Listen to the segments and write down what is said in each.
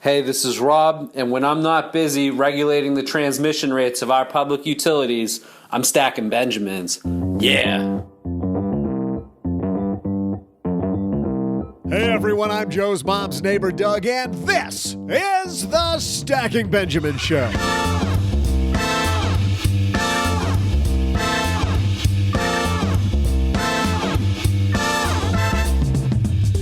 Hey, this is Rob, and when I'm not busy regulating the transmission rates of our public utilities, I'm stacking Benjamins. Yeah. Hey everyone, I'm Joe's mom's neighbor Doug, and this is the Stacking Benjamin Show.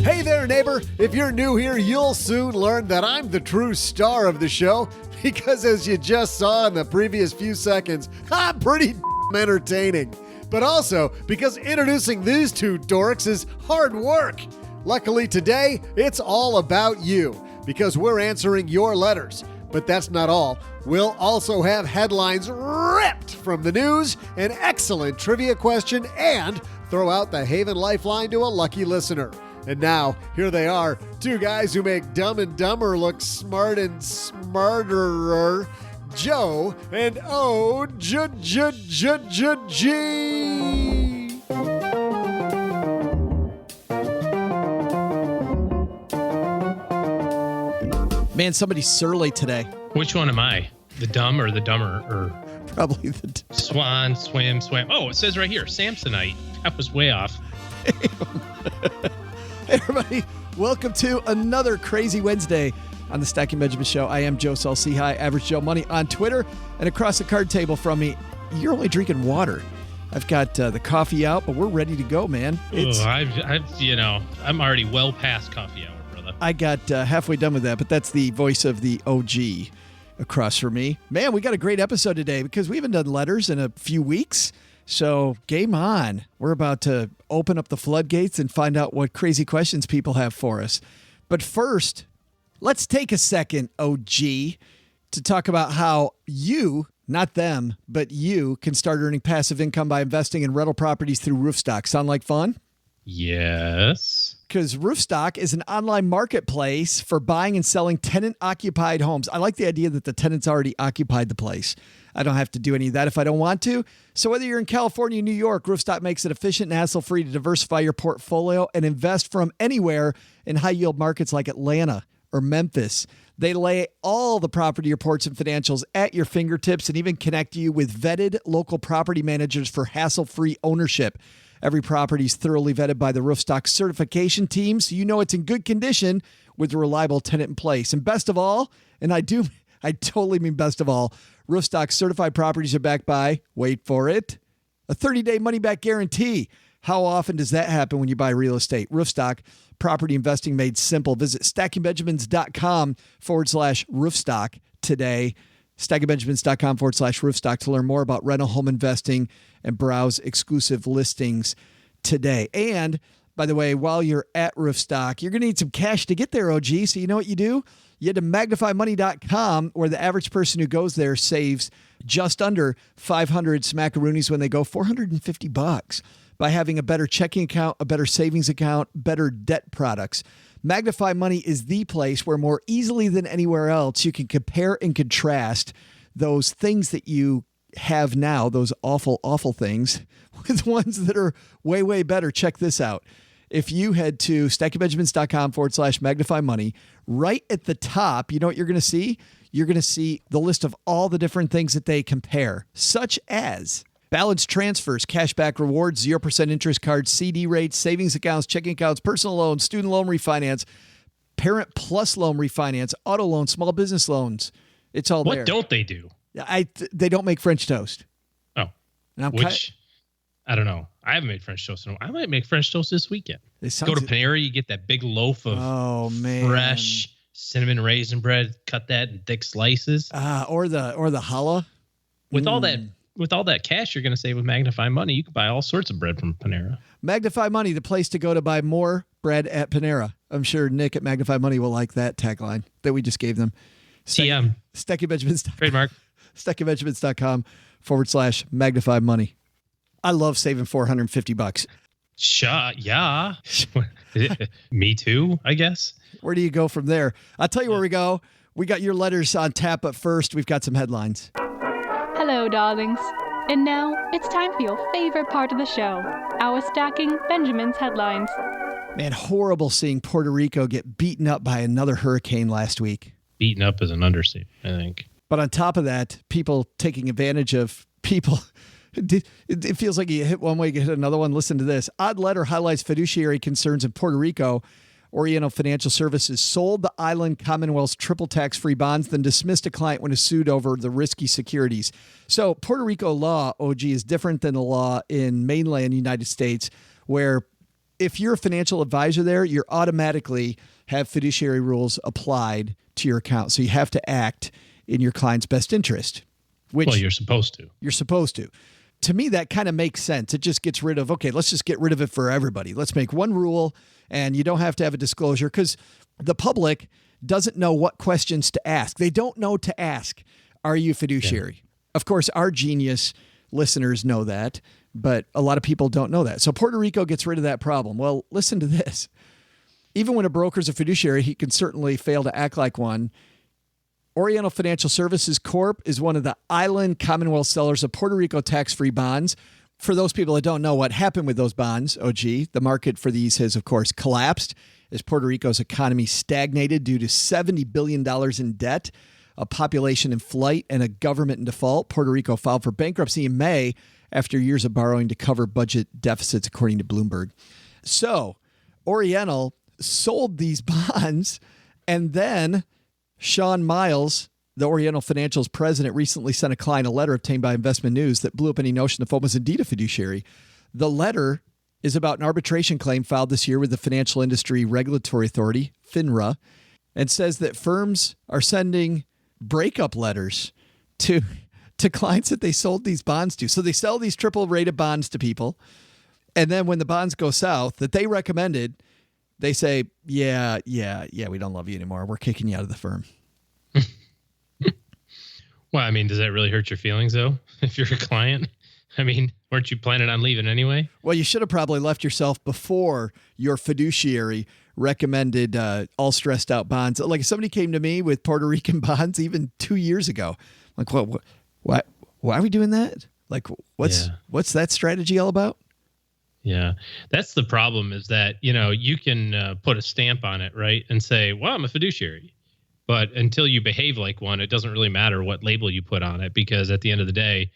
Hey there, neighbor. If you're new here, you'll soon learn that I'm the true star of the show because as you just saw in the previous few seconds, I'm pretty entertaining. But also because introducing these two dorks is hard work. Luckily today, it's all about you because we're answering your letters. But that's not all. We'll also have headlines ripped from the news, an excellent trivia question, and throw out the Haven Lifeline to a lucky listener. And now, here they are, two guys who make Dumb and Dumber look smart and smarterer, Joe and O-G. Man, somebody's surly today. Which one am I? The dumb or the dumber? Or Probably the... Swan, swim. Oh, it says right here, Samsonite. That was way off. Hey, everybody. Welcome to another crazy Wednesday on the Stacking Benjamin Show. I am Joe Saul-Sehy, Average Joe Money on Twitter. And across the card table from me, you're only drinking water. I've got the coffee out, but we're ready to go, man. I'm already well past coffee hour, brother. I got halfway done with that, but that's the voice of the OG across from me. Man, we got a great episode today because we haven't done letters in a few weeks. So game on. We're about to open up the floodgates and find out what crazy questions people have for us. But first, let's take a second, OG, to talk about how you, not them, but you can start earning passive income by investing in rental properties through Roofstock. Sound like fun? Yes. Because Roofstock is an online marketplace for buying and selling tenant-occupied homes. I like the idea that the tenant's already occupied the place. I don't have to do any of that if I don't want to. So whether you're in California, New York, Roofstock makes it efficient and hassle-free to diversify your portfolio and invest from anywhere in high-yield markets like Atlanta or Memphis. They lay all the property reports and financials at your fingertips and even connect you with vetted local property managers for hassle-free ownership. Every property is thoroughly vetted by the Roofstock certification team, so you know it's in good condition with a reliable tenant in place. And best of all, and I totally mean best of all, Roofstock certified properties are backed by, wait for it, a 30-day money-back guarantee. How often does that happen when you buy real estate? Roofstock, property investing made simple. Visit stackingbenjamins.com/roofstock today. stackingbenjamins.com/roofstock to learn more about rental home investing and browse exclusive listings today. And by the way, while you're at Roofstock, you're going to need some cash to get there, OG. So you know what you do? You head to magnifymoney.com, where the average person who goes there saves just under 500 smackaroonies when they go $450 by having a better checking account, a better savings account, better debt products. Magnify Money is the place where more easily than anywhere else you can compare and contrast those things that you have now, those awful, awful things, with ones that are way, way better. Check this out. If you head to stackingbenjamins.com/magnify money, right at the top, you know what you're going to see? You're going to see the list of all the different things that they compare, such as balance transfers, cashback rewards, 0% interest cards, CD rates, savings accounts, checking accounts, personal loans, student loan refinance, parent plus loan refinance, auto loans, small business loans. It's all there. What don't they do? They don't make French toast. Oh, I don't know. I haven't made French toast. I might make French toast this weekend. Go to Panera, you get that big loaf of fresh cinnamon raisin bread. Cut that in thick slices. Or the challah. With all that cash you're going to save with Magnify Money, you can buy all sorts of bread from Panera. Magnify Money, the place to go to buy more bread at Panera. I'm sure Nick at Magnify Money will like that tagline that we just gave them. TM. StackyBenjamins.com. Trademark. StackyBenjamins.com/magnify money. I love saving $450. Yeah. Me too, I guess. Where do you go from there? I'll tell you where we go. We got your letters on tap, but first we've got some headlines. Hello, darlings. And now it's time for your favorite part of the show, our Stacking Benjamin's headlines. Man, horrible seeing Puerto Rico get beaten up by another hurricane last week. Beaten up is an understatement, I think. But on top of that, people taking advantage of people. It feels like you hit one way, you hit another one. Listen to this. Odd letter highlights fiduciary concerns in Puerto Rico. Oriental Financial Services sold the island Commonwealth's triple tax-free bonds, then dismissed a client when sued over the risky securities. So Puerto Rico law, OG, is different than the law in mainland United States, where if you're a financial advisor there, you're automatically have fiduciary rules applied to your account. So you have to act in your client's best interest. Which, well, you're supposed to. You're supposed to. To me, that kind of makes sense. It just gets rid of, okay, let's just get rid of it for everybody. Let's make one rule, and you don't have to have a disclosure, because the public doesn't know what questions to ask. They don't know to ask, are you fiduciary? Yeah. Of course, our genius listeners know that, but a lot of people don't know that. So Puerto Rico gets rid of that problem. Well, listen to this. Even when a broker's a fiduciary, he can certainly fail to act like one. Oriental Financial Services Corp. is one of the island Commonwealth sellers of Puerto Rico tax-free bonds. For those people that don't know what happened with those bonds, OG, the market for these has, of course, collapsed as Puerto Rico's economy stagnated due to $70 billion in debt, a population in flight, and a government in default. Puerto Rico filed for bankruptcy in May after years of borrowing to cover budget deficits, according to Bloomberg. So Oriental sold these bonds, and then Sean Miles, the Oriental Financial's president, recently sent a client a letter obtained by Investment News that blew up any notion the firm was indeed a fiduciary. The letter is about an arbitration claim filed this year with the Financial Industry Regulatory Authority, FINRA, and says that firms are sending breakup letters to clients that they sold these bonds to. So they sell these triple-rated bonds to people, and then when the bonds go south that they recommended, they say, yeah, we don't love you anymore. We're kicking you out of the firm. Well, I mean, does that really hurt your feelings, though, if you're a client? I mean, weren't you planning on leaving anyway? Well, you should have probably left yourself before your fiduciary recommended all stressed out bonds. Like if somebody came to me with Puerto Rican bonds even 2 years ago, like, why are we doing that? Like, what's that strategy all about? Yeah, that's the problem, is that, you can put a stamp on it, right, and say, well, I'm a fiduciary. But until you behave like one, it doesn't really matter what label you put on it, because at the end of the day,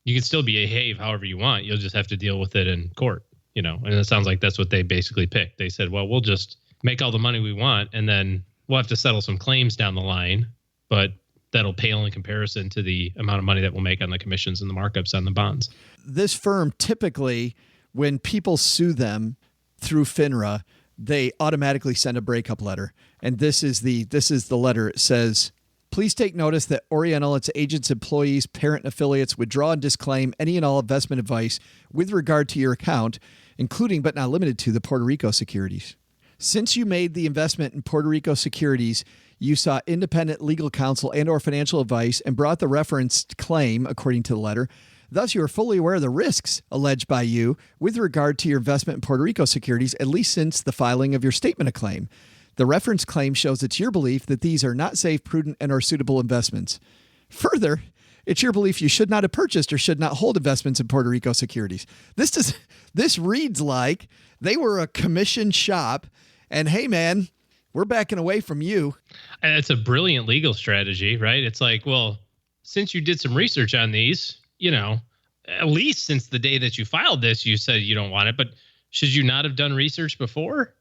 you can still behave however you want. You'll just have to deal with it in court, and it sounds like that's what they basically picked. They said, well, we'll just make all the money we want, and then we'll have to settle some claims down the line, but that'll pale in comparison to the amount of money that we'll make on the commissions and the markups on the bonds. This firm typically, when people sue them through FINRA, they automatically send a breakup letter. And this is the letter. It says, please take notice that Oriental, its agents, employees, parent and affiliates withdraw and disclaim any and all investment advice with regard to your account, including but not limited to the Puerto Rico securities. Since you made the investment in Puerto Rico securities, you sought independent legal counsel and or financial advice and brought the referenced claim, according to the letter. Thus, you are fully aware of the risks alleged by you with regard to your investment in Puerto Rico securities, at least since the filing of your statement of claim. The reference claim shows it's your belief that these are not safe, prudent, and or suitable investments. Further, it's your belief you should not have purchased or should not hold investments in Puerto Rico securities. This reads like they were a commission shop, and hey, man, we're backing away from you. And it's a brilliant legal strategy, right? It's like, well, since you did some research on these, at least since the day that you filed this, you said you don't want it, but should you not have done research before?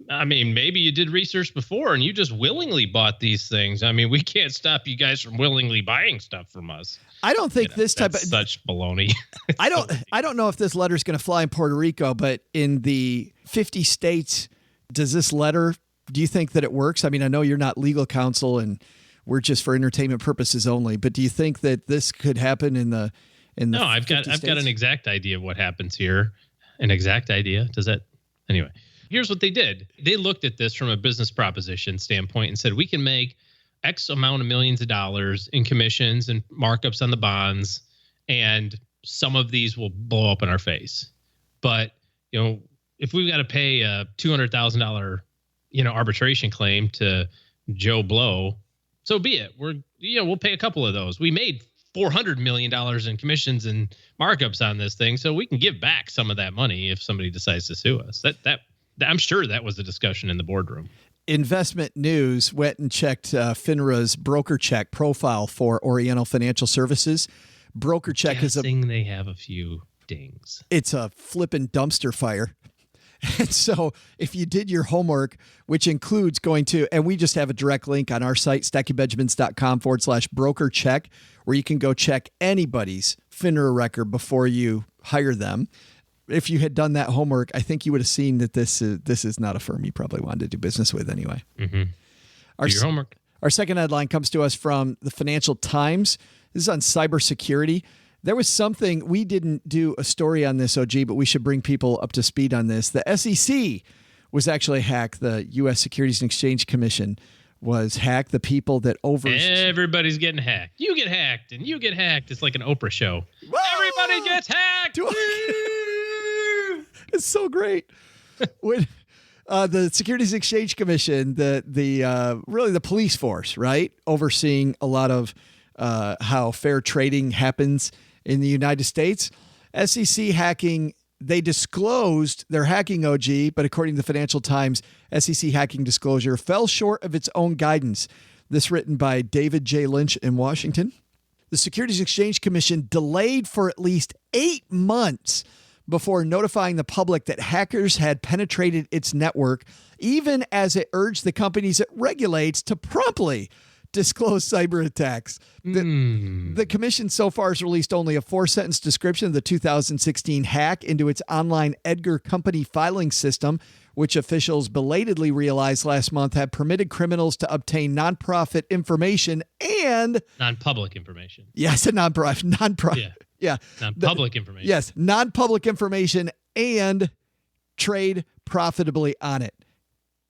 I mean, maybe you did research before and you just willingly bought these things. I mean, we can't stop you guys from willingly buying stuff from us. I don't think this type of such baloney. I don't know if this letter is going to fly in Puerto Rico, but in the 50 states, does this letter, do you think that it works? I mean, I know you're not legal counsel and we're just for entertainment purposes only, but do you think that this could happen in the No, I've got an exact idea of what happens here. An exact idea. Does that? Anyway, here's what they did. They looked at this from a business proposition standpoint and said, we can make X amount of millions of dollars in commissions and markups on the bonds, and some of these will blow up in our face. But, if we've got to pay a $200,000, arbitration claim to Joe Blow, so be it. We'll pay a couple of those. We made $400 million in commissions and markups on this thing, so we can give back some of that money if somebody decides to sue us. That I'm sure that was a discussion in the boardroom. Investment News went and checked FINRA's broker check profile for Oriental Financial Services. Broker check is they have a few dings. It's a flippin' dumpster fire. And so if you did your homework, which includes going to, and we just have a direct link on our site, stackingbenjamins.com/broker check, where you can go check anybody's FINRA record before you hire them. If you had done that homework, I think you would have seen that this is not a firm you probably wanted to do business with anyway. Mm-hmm. Do your homework. Our second headline comes to us from the Financial Times. This is on cybersecurity. There was something, we didn't do a story on this, OG, but we should bring people up to speed on this. The SEC was actually hacked. The U.S. Securities and Exchange Commission was hacked. The people that Everybody's getting hacked. You get hacked, and you get hacked. It's like an Oprah show. Whoa! Everybody gets hacked! It's so great. When the Securities and Exchange Commission, really the police force, right, overseeing a lot of how fair trading happens in the United States. SEC hacking, they disclosed their hacking, OG, but according to the Financial Times, SEC hacking disclosure fell short of its own guidance. This written by David J. Lynch in Washington. The Securities and Exchange Commission delayed for at least 8 months before notifying the public that hackers had penetrated its network, even as it urged the companies it regulates to promptly disclose cyber attacks. The commission so far has released only a 4-sentence description of the 2016 hack into its online Edgar company filing system, which officials belatedly realized last month had permitted criminals to obtain nonprofit information and non-public information. Yes, non-public information. Yes, non-public information and trade profitably on it.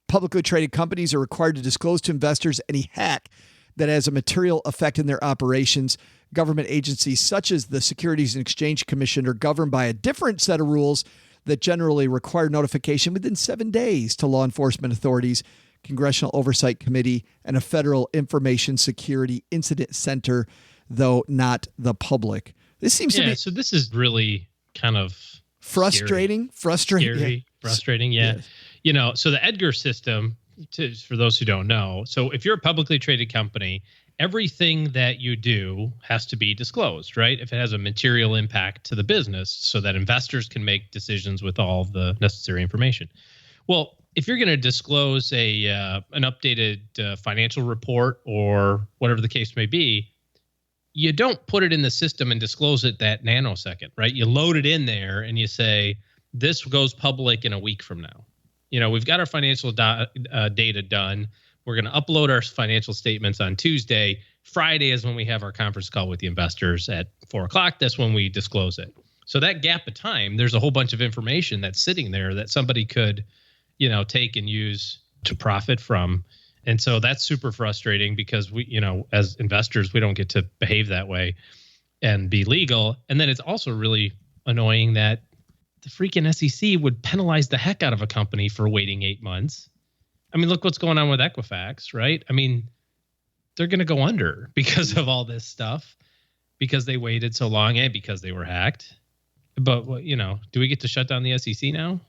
Publicly traded companies are required to disclose to investors any hack that has a material effect in their operations. Government agencies such as the Securities and Exchange Commission are governed by a different set of rules that generally require notification within 7 days to law enforcement authorities, Congressional Oversight Committee, and a Federal Information Security Incident Center, though not the public. This seems to be... So this is really kind of... Frustrating. Yeah. You know, so the Edgar system, for those who don't know, so if you're a publicly traded company, everything that you do has to be disclosed, right? If it has a material impact to the business so that investors can make decisions with all the necessary information. Well, if you're going to disclose an updated financial report or whatever the case may be, you don't put it in the system and disclose it that nanosecond, right? You load it in there and you say, this goes public in a week from now. You know, we've got our financial data done. We're going to upload our financial statements on Tuesday. Friday is when we have our conference call with the investors at 4:00. That's when we disclose it. So that gap of time, there's a whole bunch of information that's sitting there that somebody could, you know, take and use to profit from. And so that's super frustrating because we, you know, as investors, we don't get to behave that way and be legal. And then it's also really annoying that the freaking SEC would penalize the heck out of a company for waiting 8 months. I mean, look what's going on with Equifax, right? I mean, they're going to go under because of all this stuff, because they waited so long and because they were hacked. But, you know, do we get to shut down the SEC now?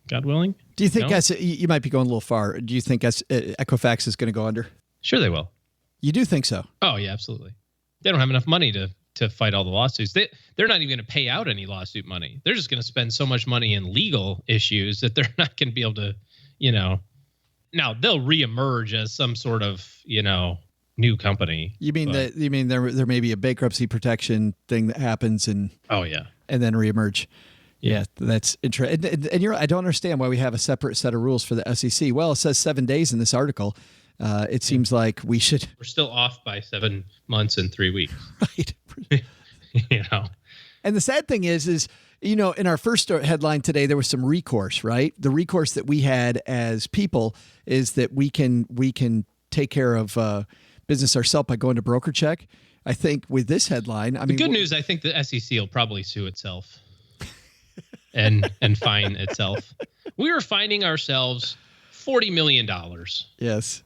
God willing? Do you think you might be going a little far? Do you think Equifax is going to go under? Sure they will. You do think so? Oh, yeah, absolutely. They don't have enough money to fight all the lawsuits. They're not even going to pay out any lawsuit money. They're just going to spend so much money in legal issues that they're not going to be able to, you know. Now, they'll reemerge as some sort of, you know, new company. You mean there may be a bankruptcy protection thing that happens and then reemerge. Yeah, that's interesting. And I don't understand why we have a separate set of rules for the SEC. Well, it says 7 days in this article. It seems like we should. We're still off by 7 months and 3 weeks. Right. You know. And the sad thing is, you know, in our first headline today, there was some recourse, right? The recourse that we had as people is that we can take care of business ourselves by going to broker check. I think with this headline, the good news, I think the SEC will probably sue itself and fine itself. We are fining ourselves $40 million. Yes.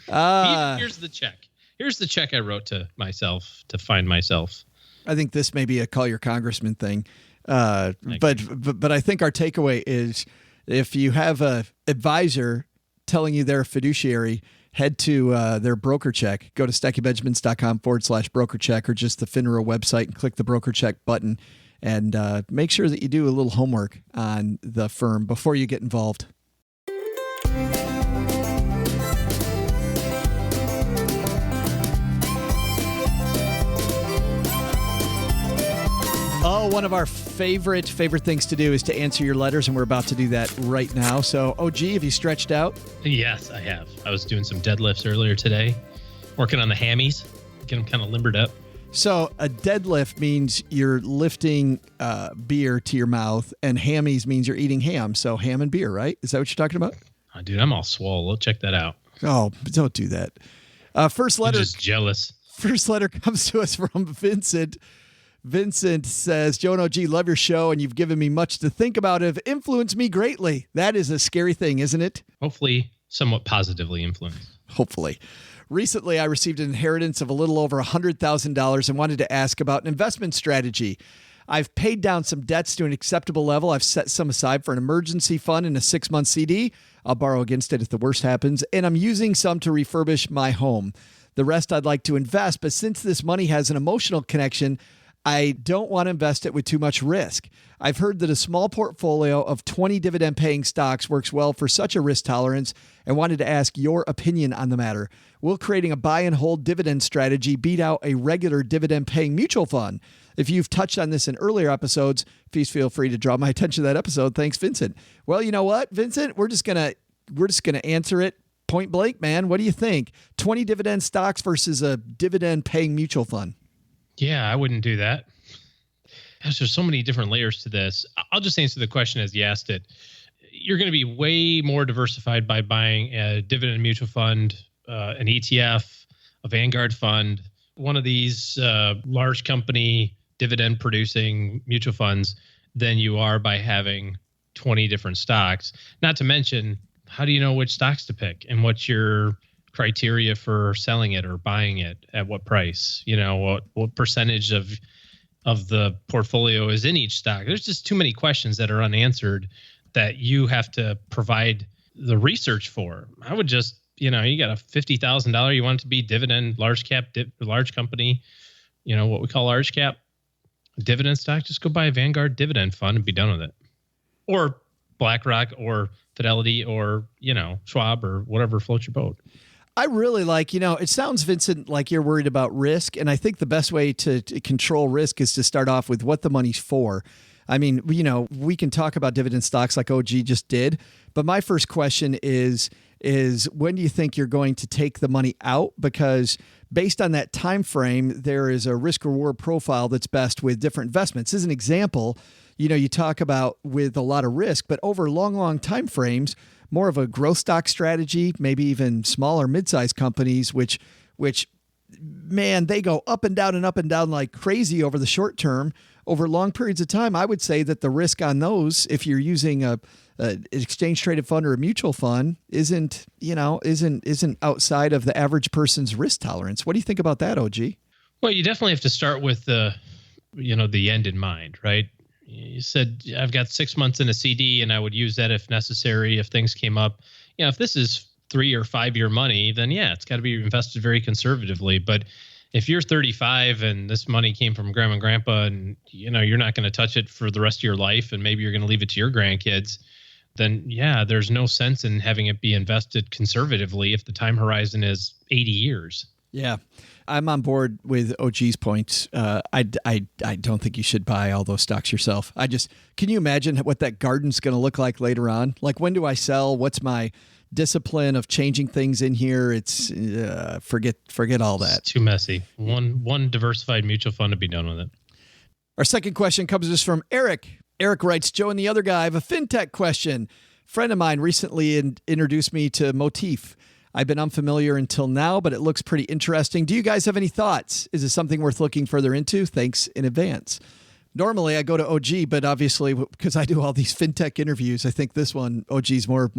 Here's the check. Here's the check I wrote to myself to fine myself. I think this may be a call your congressman thing. But I think our takeaway is if you have a advisor telling you they're a fiduciary, head to their broker check. Go to stackingbenjamins.com/broker check or just the FINRA website and click the broker check button. And make sure that you do a little homework on the firm before you get involved. Oh, one of our favorite things to do is to answer your letters, and we're about to do that right now. So, OG, have you stretched out? Yes, I have. I was doing some deadlifts earlier today, working on the hammies, getting them kind of limbered up. So a deadlift means you're lifting beer to your mouth, and hammies means you're eating ham. So ham and beer, right? Is that what you're talking about? Oh, dude, I'm all swole. Check that out. Oh, don't do that. First letter. I'm just jealous. First letter comes to us from Vincent. Vincent says, Joe and OG, love your show, and you've given me much to think about. Have influenced me greatly. That is a scary thing, isn't it? Hopefully, somewhat positively influenced. Hopefully. Recently, I received an inheritance of a little over $100,000 and wanted to ask about an investment strategy. I've paid down some debts to an acceptable level. I've set some aside for an emergency fund and a 6-month CD. I'll borrow against it if the worst happens. And I'm using some to refurbish my home. The rest I'd like to invest, but since this money has an emotional connection, I don't want to invest it with too much risk. I've heard that a small portfolio of 20 dividend-paying stocks works well for such a risk tolerance and wanted to ask your opinion on the matter. Will creating a buy-and-hold dividend strategy beat out a regular dividend-paying mutual fund? If you've touched on this in earlier episodes, please feel free to draw my attention to that episode. Thanks, Vincent. Well, you know what, Vincent? We're just gonna answer it point blank, man. What do you think? 20 dividend stocks versus a dividend-paying mutual fund? Yeah, I wouldn't do that. Gosh, there's so many different layers to this. I'll just answer the question as you asked it. You're going to be way more diversified by buying a dividend mutual fund, an ETF, a Vanguard fund, one of these large company dividend producing mutual funds than you are by having 20 different stocks. Not to mention, how do you know which stocks to pick and what's your criteria for selling it or buying it at what price? You know, what percentage of the portfolio is in each stock? There's just too many questions that are unanswered that you have to provide the research for. I would just, you got a $50,000, you want it to be dividend, large company, what we call large cap dividend stock, just go buy a Vanguard dividend fund and be done with it. Or BlackRock or Fidelity or, Schwab or whatever floats your boat. I really like, it sounds, Vincent, like you're worried about risk. And I think the best way to control risk is to start off with what the money's for. I mean, we can talk about dividend stocks like OG just did. But my first question is when do you think you're going to take the money out? Because based on that time frame, there is a risk reward profile that's best with different investments. As an example, you talk about with a lot of risk, but over long time frames, more of a growth stock strategy, maybe even smaller mid-sized companies, which man, they go up and down like crazy over the short term. Over long periods of time, I would say that the risk on those, if you're using an exchange traded fund or a mutual fund, isn't outside of the average person's risk tolerance. What do you think about that, OG? Well, you definitely have to start with the end in mind, right? You said I've got 6 months in a CD and I would use that if necessary, if things came up. If this is 3 or 5 year money, then yeah, it's got to be invested very conservatively. But if you're 35 and this money came from grandma and grandpa and, you're not going to touch it for the rest of your life and maybe you're going to leave it to your grandkids, then yeah, there's no sense in having it be invested conservatively if the time horizon is 80 years. Yeah. I'm on board with OG's points. I don't think you should buy all those stocks yourself. Can you imagine what that garden's going to look like later on? Like, when do I sell? What's my discipline of changing things in here? It's forget all that. It's too messy. One diversified mutual fund to be done with it. Our second question comes to us from Eric. Eric writes, Joe and the other guy, I have a fintech question. A friend of mine recently introduced me to Motif. I've been unfamiliar until now, but it looks pretty interesting. Do you guys have any thoughts? Is this something worth looking further into? Thanks in advance. Normally I go to OG, but obviously because I do all these fintech interviews, I think this one, OG's more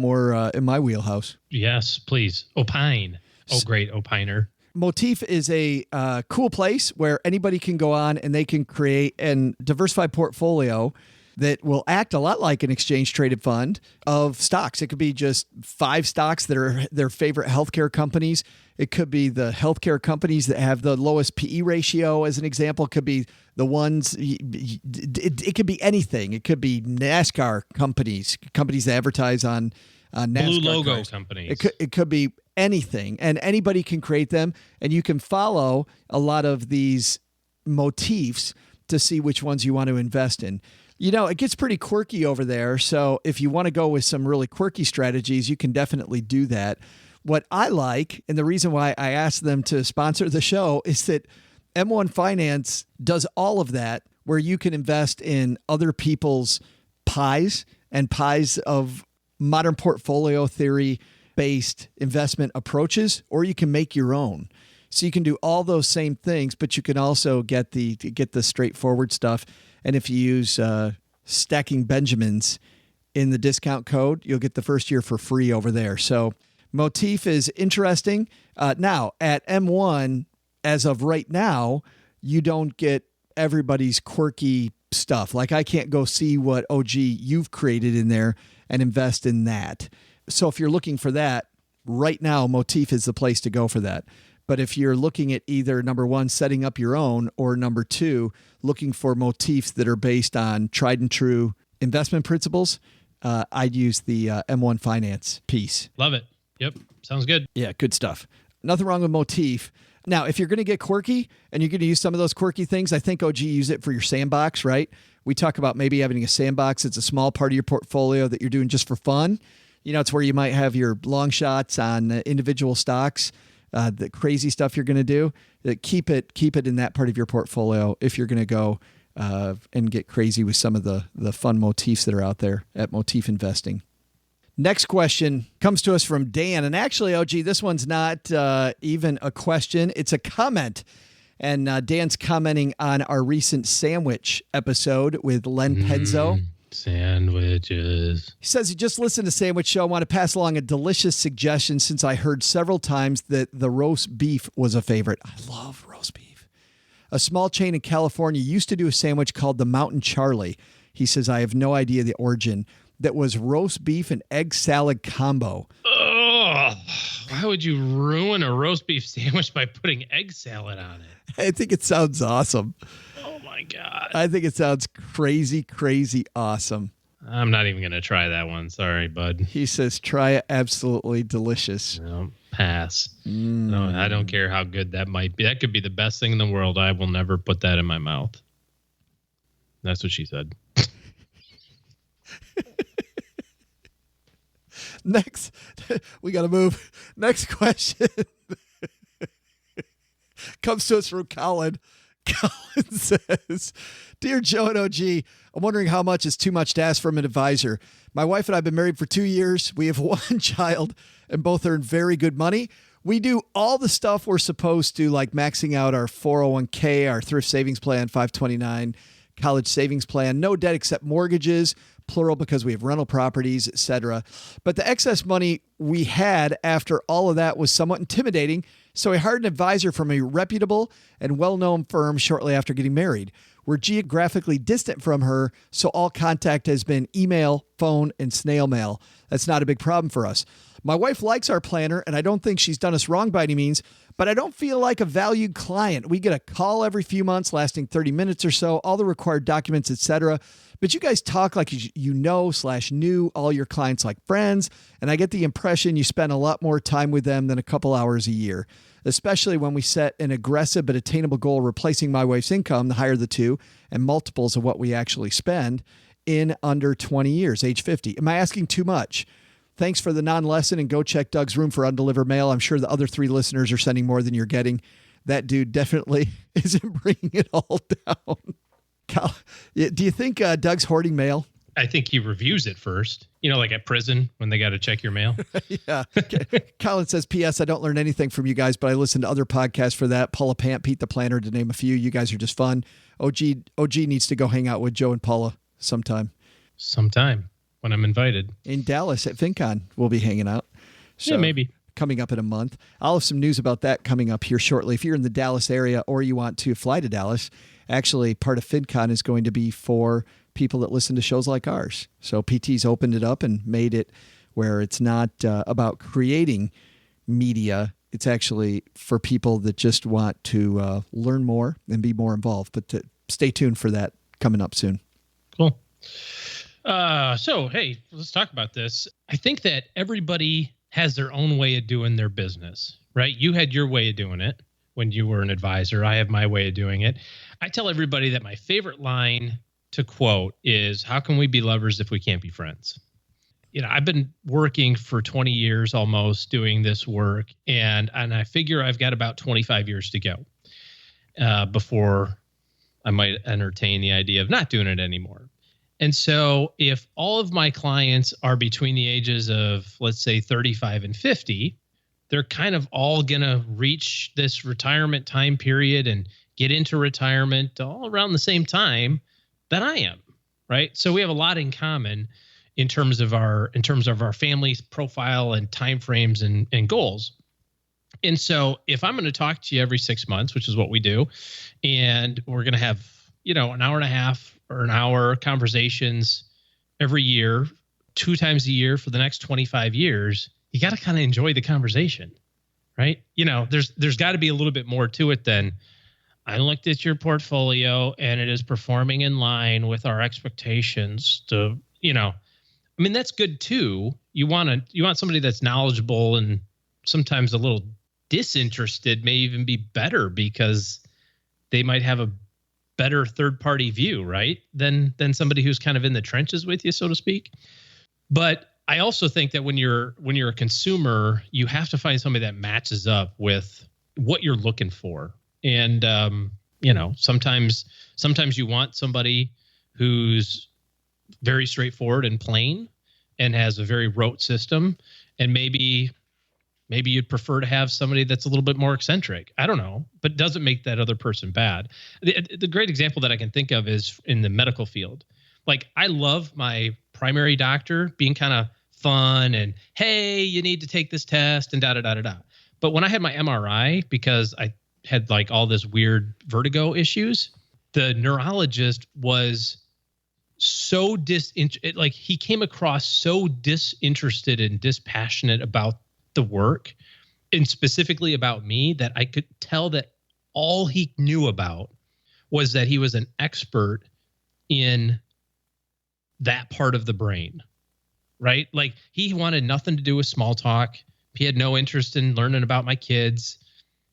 in my wheelhouse. Yes, please. Opine. Oh, great. Opiner. Motif is a cool place where anybody can go on and they can create a diversified portfolio that will act a lot like an exchange traded fund of stocks. It could be just 5 stocks that are their favorite healthcare companies. It could be the healthcare companies that have the lowest PE ratio, as an example. It could be the ones, it could be anything. It could be NASCAR companies that advertise on NASCAR blue logo cars. companies. It could be anything, and anybody can create them, and you can follow a lot of these motifs to see which ones you want to invest in. It gets pretty quirky over there, so if you want to go with some really quirky strategies, you can definitely do that. What I like, and the reason why I asked them to sponsor the show, is that M1 Finance does all of that, where you can invest in other people's pies and pies of modern portfolio theory based investment approaches, or you can make your own. So you can do all those same things, but you can also get the straightforward stuff. And if you use Stacking Benjamins in the discount code, you'll get the first year for free over there. So Motif is interesting. Now at M1, as of right now, you don't get everybody's quirky stuff. Like I can't go see what OG you've created in there and invest in that. So if you're looking for that right now, Motif is the place to go for that. But if you're looking at either number 1, setting up your own, or number 2, looking for motifs that are based on tried and true investment principles, I'd use the M1 Finance piece. Love it. Yep. Sounds good. Yeah, good stuff. Nothing wrong with Motif. Now, if you're going to get quirky and you're going to use some of those quirky things, I think OG use it for your sandbox, right? We talk about maybe having a sandbox. It's a small part of your portfolio that you're doing just for fun. It's where you might have your long shots on individual stocks, the crazy stuff you're going to do. Keep it in that part of your portfolio if you're going to go and get crazy with some of the fun motifs that are out there at Motif Investing. Next question comes to us from Dan. And actually, OG, this one's not even a question. It's a comment. And Dan's commenting on our recent sandwich episode with Len Penzo. Sandwiches. He says he just listened to Sandwich Show. I want to pass along a delicious suggestion since I heard several times that the roast beef was a favorite. I love roast beef. A small chain in California used to do a sandwich called the Mountain Charlie. He says, I have no idea the origin. That was roast beef and egg salad combo. Oh, why would you ruin a roast beef sandwich by putting egg salad on it? I think it sounds awesome. Oh my God. I think it sounds crazy, crazy awesome. I'm not even going to try that one. Sorry, bud. He says, try it. Absolutely delicious. No, pass. No, I don't care how good that might be. That could be the best thing in the world. I will never put that in my mouth. That's what she said. Next, we got to move. Next question comes to us from Colin. Colin says, Dear Joe and OG, I'm wondering how much is too much to ask from an advisor. My wife and I have been married for 2 years. We have 1 child and both earn very good money. We do all the stuff we're supposed to, like maxing out our 401k, our thrift savings plan, 529, college savings plan, no debt except mortgages, plural because we have rental properties, etc. But the excess money we had after all of that was somewhat intimidating, so we hired an advisor from a reputable and well-known firm shortly after getting married. We're geographically distant from her, so all contact has been email, phone, and snail mail. That's not a big problem for us. My wife likes our planner, and I don't think she's done us wrong by any means, but I don't feel like a valued client. We get a call every few months lasting 30 minutes or so, all the required documents, etc. But you guys talk like you know/knew all your clients like friends, and I get the impression you spend a lot more time with them than a couple hours a year, especially when we set an aggressive but attainable goal replacing my wife's income, the higher the two, and multiples of what we actually spend in under 20 years, age 50. Am I asking too much? Thanks for the non-lesson, and go check Doug's room for undelivered mail. I'm sure the other 3 listeners are sending more than you're getting. That dude definitely isn't bringing it all down. Do you think Doug's hoarding mail? I think he reviews it first. Like at prison when they got to check your mail. Yeah. Colin says, P.S. I don't learn anything from you guys, but I listen to other podcasts for that. Paula Pant, Pete the Planner, to name a few. You guys are just fun. OG needs to go hang out with Joe and Paula sometime. Sometime when I'm invited. In Dallas at FinCon, we'll be hanging out. So, yeah, maybe. Coming up in a month. I'll have some news about that coming up here shortly. If you're in the Dallas area or you want to fly to Dallas, actually part of FinCon is going to be for people that listen to shows like ours. So PT's opened it up and made it where it's not about creating media. It's actually for people that just want to learn more and be more involved. But stay tuned for that coming up soon. Cool. So, hey, let's talk about this. I think that everybody has their own way of doing their business, right? You had your way of doing it when you were an advisor. I have my way of doing it. I tell everybody that my favorite line to quote is, how can we be lovers if we can't be friends? I've been working for 20 years almost doing this work, and I figure I've got about 25 years to go before I might entertain the idea of not doing it anymore. And so if all of my clients are between the ages of, let's say, 35 and 50, they're kind of all going to reach this retirement time period and get into retirement all around the same time that I am, right? So we have a lot in common in terms of our family's profile and timeframes and goals. And so if I'm going to talk to you every 6 months, which is what we do, and we're going to have, an hour and a half or an hour conversations every year, 2 times a year for the next 25 years, you got to kind of enjoy the conversation, right? There's got to be a little bit more to it than, I looked at your portfolio and it is performing in line with our expectations to, that's good too. You want somebody that's knowledgeable, and sometimes a little disinterested may even be better because they might have a better third-party view, right? Than somebody who's kind of in the trenches with you, so to speak. But I also think that when you're a consumer, you have to find somebody that matches up with what you're looking for. And sometimes you want somebody who's very straightforward and plain and has a very rote system, and maybe you'd prefer to have somebody that's a little bit more eccentric. I don't know, but it doesn't make that other person bad. The great example that I can think of is in the medical field. Like, I love my primary doctor being kind of fun and, hey, you need to take this test and da-da-da-da-da. But when I had my MRI, because I had like all this weird vertigo issues, the neurologist was so he came across so disinterested and dispassionate about the work, and specifically about me, that I could tell that all he knew about was that he was an expert in that part of the brain, right? Like, he wanted nothing to do with small talk. He had no interest in learning about my kids.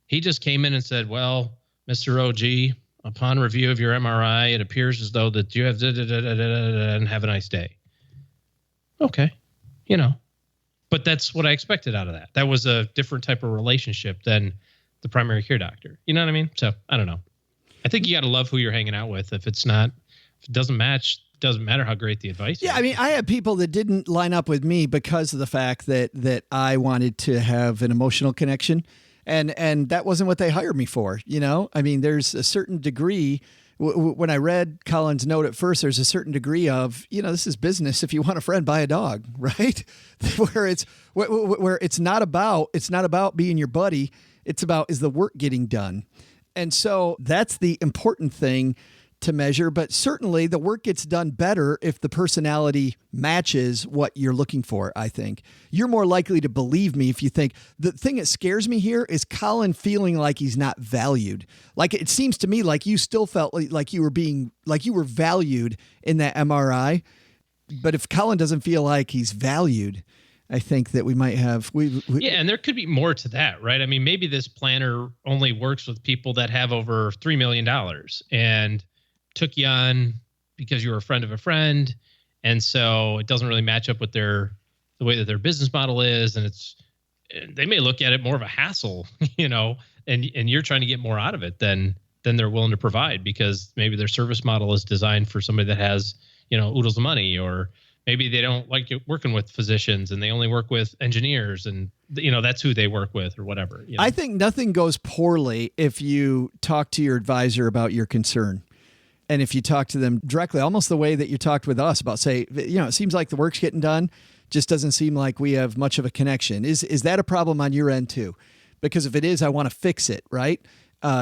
He just came in and said, well, Mr. OG, upon review of your MRI, it appears as though that you have and have a nice day. Okay. But that's what I expected out of that. That was a different type of relationship than the primary care doctor. You know what I mean? So I don't know. I think you got to love who you're hanging out with. If it doesn't match, it doesn't matter how great the advice is. Yeah, I mean, I had people that didn't line up with me because of the fact that I wanted to have an emotional connection. And that wasn't what they hired me for, I mean, there's a certain degree. When I read Colin's note at first, there's a certain degree of, this is business. If you want a friend, buy a dog, right? where it's not about being your buddy. It's about, is the work getting done? And so that's the important thing to measure, but certainly the work gets done better if the personality matches what you're looking for. I think you're more likely to believe me if you think the thing that scares me here is Colin feeling like he's not valued. Like, it seems to me like you still felt like you were valued in that MRI. But if Colin doesn't feel like he's valued, I think that we might have yeah, and there could be more to that, right? I mean, maybe this planner only works with people that have over $3 million and took you on because you were a friend of a friend, and so it doesn't really match up with the way that their business model is, and they may look at it more of a hassle, and you're trying to get more out of it than they're willing to provide, because maybe their service model is designed for somebody that has oodles of money, or maybe they don't like working with physicians and they only work with engineers, and that's who they work with, or whatever. I think nothing goes poorly if you talk to your advisor about your concern. And if you talk to them directly, almost the way that you talked with us about, say, it seems like the work's getting done, just doesn't seem like we have much of a connection. Is that a problem on your end too? Because if it is, I want to fix it, right?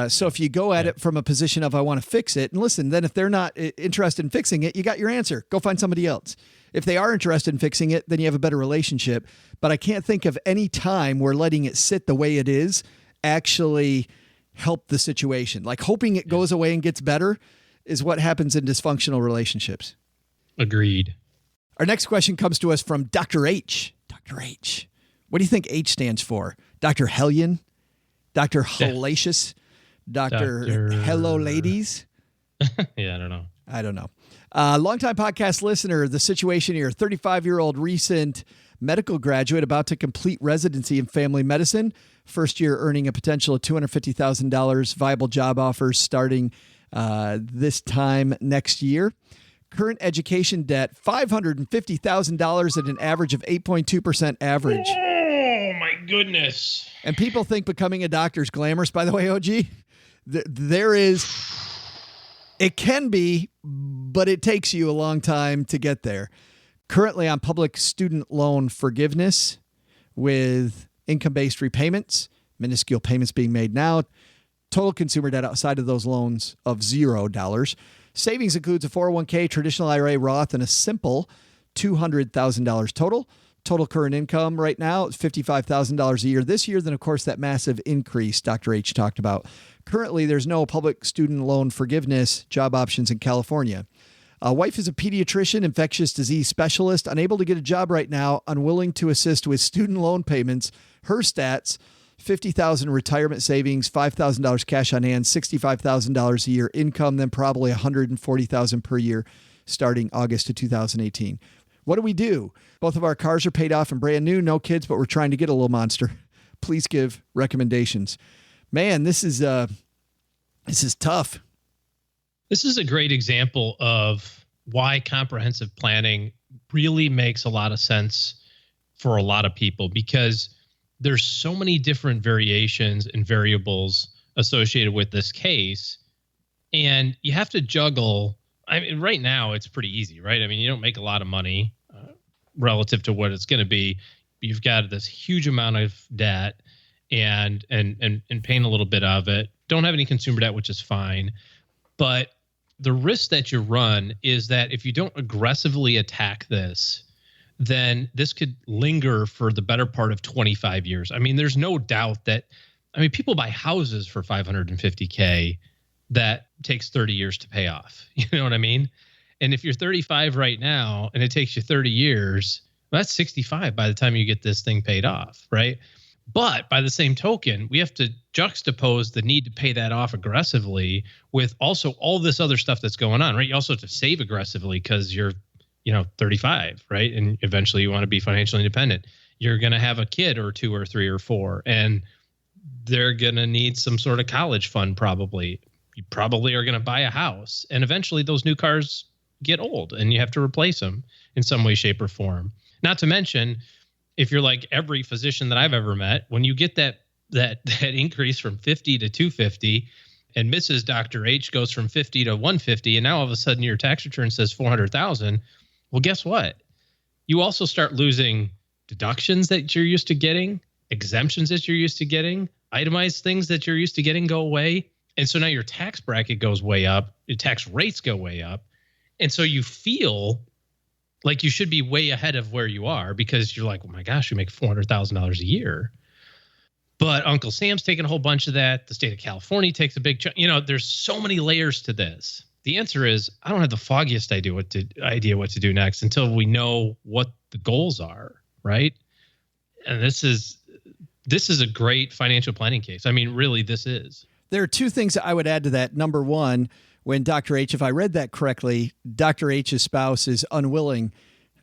So if you go at it from a position of, I want to fix it, and listen, then if they're not interested in fixing it, you got your answer. Go find somebody else. If they are interested in fixing it, then you have a better relationship. But I can't think of any time where letting it sit the way it is actually helped the situation. Like hoping it goes away and gets better is what happens in dysfunctional relationships. Agreed. Our next question comes to us from Dr. H. Dr. H. What do you think H stands for? Dr. Hellion? Dr. Hellacious? Dr. Hello Ladies? Yeah, I don't know. Longtime podcast listener, the situation here, 35-year-old recent medical graduate about to complete residency in family medicine. First year earning a potential of $250,000, viable job offers starting this time next year. Current education debt, $550,000 at an average of 8.2% average. Oh, my goodness. And people think becoming a doctor is glamorous, by the way, OG. There is, it can be, but it takes you a long time to get there. Currently on public student loan forgiveness with income-based repayments, minuscule payments being made now, total consumer debt outside of those loans of $0. Savings includes a 401k, traditional IRA, Roth, and a simple $200,000 total. Total current income right now is $55,000 a year this year. Then, of course, that massive increase Dr. H talked about. Currently, there's no public student loan forgiveness job options in California. Wife is a pediatrician, infectious disease specialist, unable to get a job right now, unwilling to assist with student loan payments. Her stats, $50,000 retirement savings, $5,000 cash on hand, $65,000 a year income, then probably $140,000 per year starting August of 2018. What do we do? Both of our cars are paid off and brand new, no kids, but we're trying to get a little monster. Please give recommendations. Man, this is tough. This is a great example of why comprehensive planning really makes a lot of sense for a lot of people, because there's so many different variations and variables associated with this case. And you have to juggle. I mean, right now it's pretty easy, right? I mean, you don't make a lot of money relative to what it's going to be. You've got this huge amount of debt and paying a little bit of it. Don't have any consumer debt, which is fine. But the risk that you run is that if you don't aggressively attack this, then this could linger for the better part of 25 years. I mean, there's no doubt that, people buy houses for $550K that takes 30 years to pay off. You know what I mean? And if you're 35 right now and it takes you 30 years, well, that's 65 by the time you get this thing paid off, right? But by the same token, we have to juxtapose the need to pay that off aggressively with also all this other stuff that's going on, right? You also have to save aggressively because you're 35, right? And eventually you want to be financially independent. You're going to have a kid or two or three or four, and they're going to need some sort of college fund probably. You probably are going to buy a house, and eventually those new cars get old and you have to replace them in some way, shape, or form. Not to mention, if you're like every physician that I've ever met, when you get that increase from 50 to 250 and Mrs. Dr. H goes from 50 to 150, and now all of a sudden your tax return says 400,000. Well, guess what? You also start losing deductions that you're used to getting, exemptions that you're used to getting, itemized things that you're used to getting go away. And so now your tax bracket goes way up, your tax rates go way up. And so you feel like you should be way ahead of where you are because you're like, oh my gosh, you make $400,000 a year. But Uncle Sam's taking a whole bunch of that. The state of California takes a big chunk. There's so many layers to this. The answer is I don't have the foggiest idea what to do next until we know what the goals are, right? And this is a great financial planning case. I mean, really, this is. There are two things that I would add to that. Number one, when Dr. H, if I read that correctly, Dr. H's spouse is unwilling.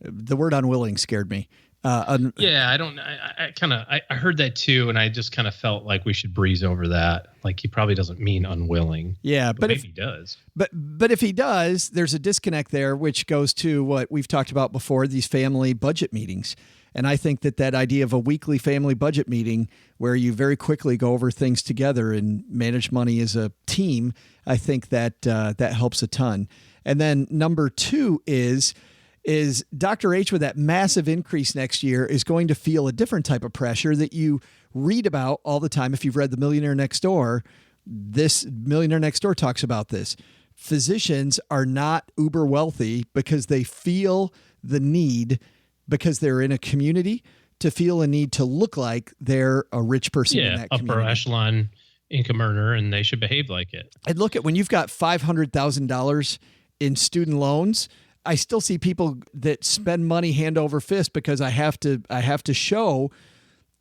The word unwilling scared me. Yeah, I heard that too, and I just kind of felt like we should breeze over that. Like he probably doesn't mean unwilling. Yeah, but maybe he does. But if he does, there's a disconnect there, which goes to what we've talked about before, these family budget meetings. And I think that idea of a weekly family budget meeting where you very quickly go over things together and manage money as a team, I think that helps a ton. And then number two is Dr. H with that massive increase next year is going to feel a different type of pressure that you read about all the time. If you've read The Millionaire Next Door, This Millionaire Next Door talks about this. Physicians are not uber wealthy because they feel the need, because they're in a community, to feel a need to look like they're a rich person in that community. Upper echelon income earner, and they should behave like it. And look at when you've got $500,000 in student loans, I still see people that spend money hand over fist because I have to show,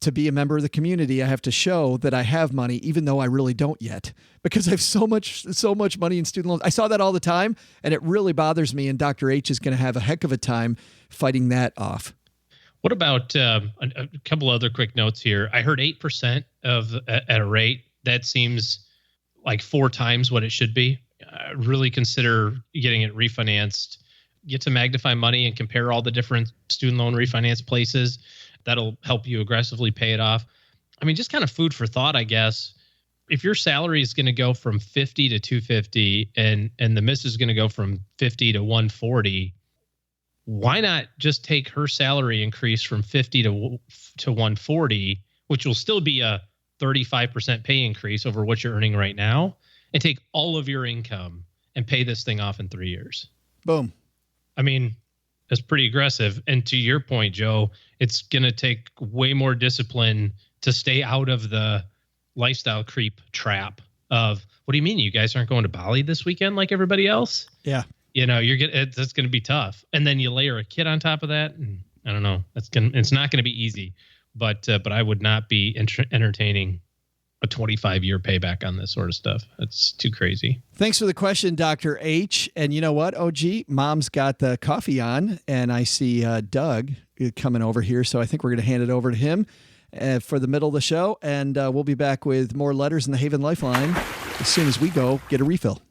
to be a member of the community, I have to show that I have money, even though I really don't yet, because I have so much money in student loans. I saw that all the time, and it really bothers me. And Dr. H is going to have a heck of a time fighting that off. What about a couple other quick notes here? I heard 8% at a rate that seems like 4 times what it should be. Really consider getting it refinanced. Get to Magnify Money and compare all the different student loan refinance places. That'll help you aggressively pay it off. I mean, just kind of food for thought, I guess. If your salary is going to go from 50 to 250 and the miss is going to go from 50 to 140, why not just take her salary increase from 50 to 140, which will still be a 35% pay increase over what you're earning right now, and take all of your income and pay this thing off in 3 years? Boom. I mean, that's pretty aggressive. And to your point, Joe, it's going to take way more discipline to stay out of the lifestyle creep trap of, what do you mean you guys aren't going to Bali this weekend like everybody else? Yeah. That's going to be tough. And then you layer a kid on top of that. And I don't know. It's not going to be easy, but I would not be entertaining a 25-year payback on this sort of stuff. That's too crazy. Thanks for the question, Dr. H. And you know what, OG? Mom's got the coffee on, and I see Doug coming over here, so I think we're going to hand it over to him for the middle of the show, and we'll be back with more letters in the Haven Lifeline as soon as we go get a refill.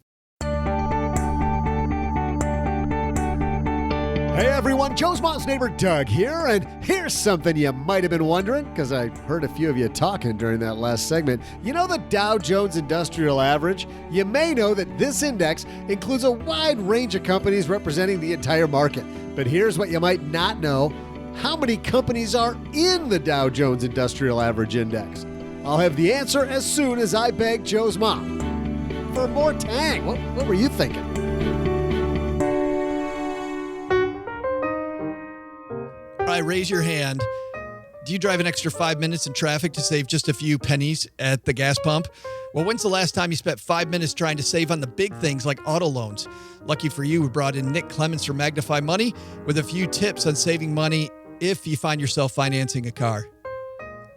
Hey everyone, Joe's mom's neighbor Doug here, and here's something you might have been wondering, because I heard a few of you talking during that last segment. You know the Dow Jones Industrial Average? You may know that this index includes a wide range of companies representing the entire market. But here's what you might not know. How many companies are in the Dow Jones Industrial Average Index? I'll have the answer as soon as I beg Joe's mom for more tang. What were you thinking? All right, raise your hand. Do you drive an extra 5 minutes in traffic to save just a few pennies at the gas pump? Well, when's the last time you spent 5 minutes trying to save on the big things like auto loans? Lucky for you, we brought in Nick Clements from Magnify Money with a few tips on saving money if you find yourself financing a car.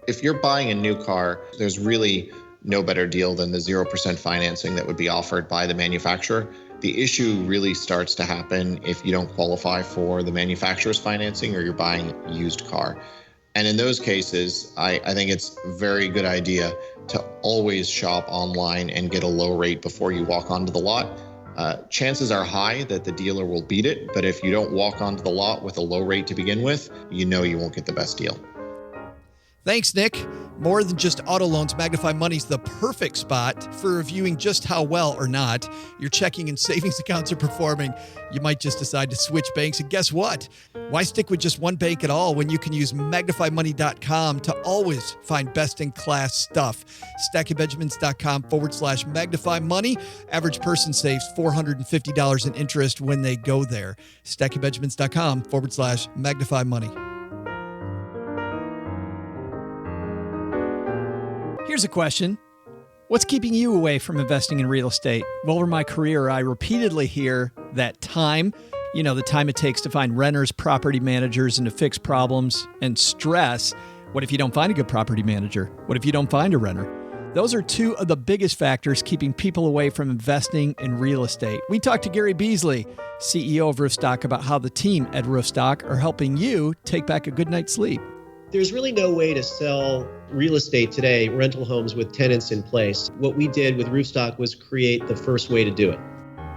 If you're buying a new car, there's really no better deal than the 0% financing that would be offered by the manufacturer. The issue really starts to happen if you don't qualify for the manufacturer's financing or you're buying a used car. And in those cases, I think it's a very good idea to always shop online and get a low rate before you walk onto the lot. Chances are high that the dealer will beat it, but if you don't walk onto the lot with a low rate to begin with, you know you won't get the best deal. Thanks, Nick. More than just auto loans, Magnify Money's the perfect spot for reviewing just how well or not your checking and savings accounts are performing. You might just decide to switch banks, and guess what? Why stick with just one bank at all when you can use MagnifyMoney.com to always find best-in-class stuff? StackingBenjamins.com/Magnify Money. Average person saves $450 in interest when they go there. StackingBenjamins.com/Magnify Money. Here's a question. What's keeping you away from investing in real estate? Well, over my career, I repeatedly hear that time, the time it takes to find renters, property managers, and to fix problems, and stress. What if you don't find a good property manager? What if you don't find a renter? Those are two of the biggest factors keeping people away from investing in real estate. We talked to Gary Beasley, CEO of Roofstock, about how the team at Roofstock are helping you take back a good night's sleep. There's really no way to sell real estate today, rental homes with tenants in place. What we did with Roofstock was create the first way to do it.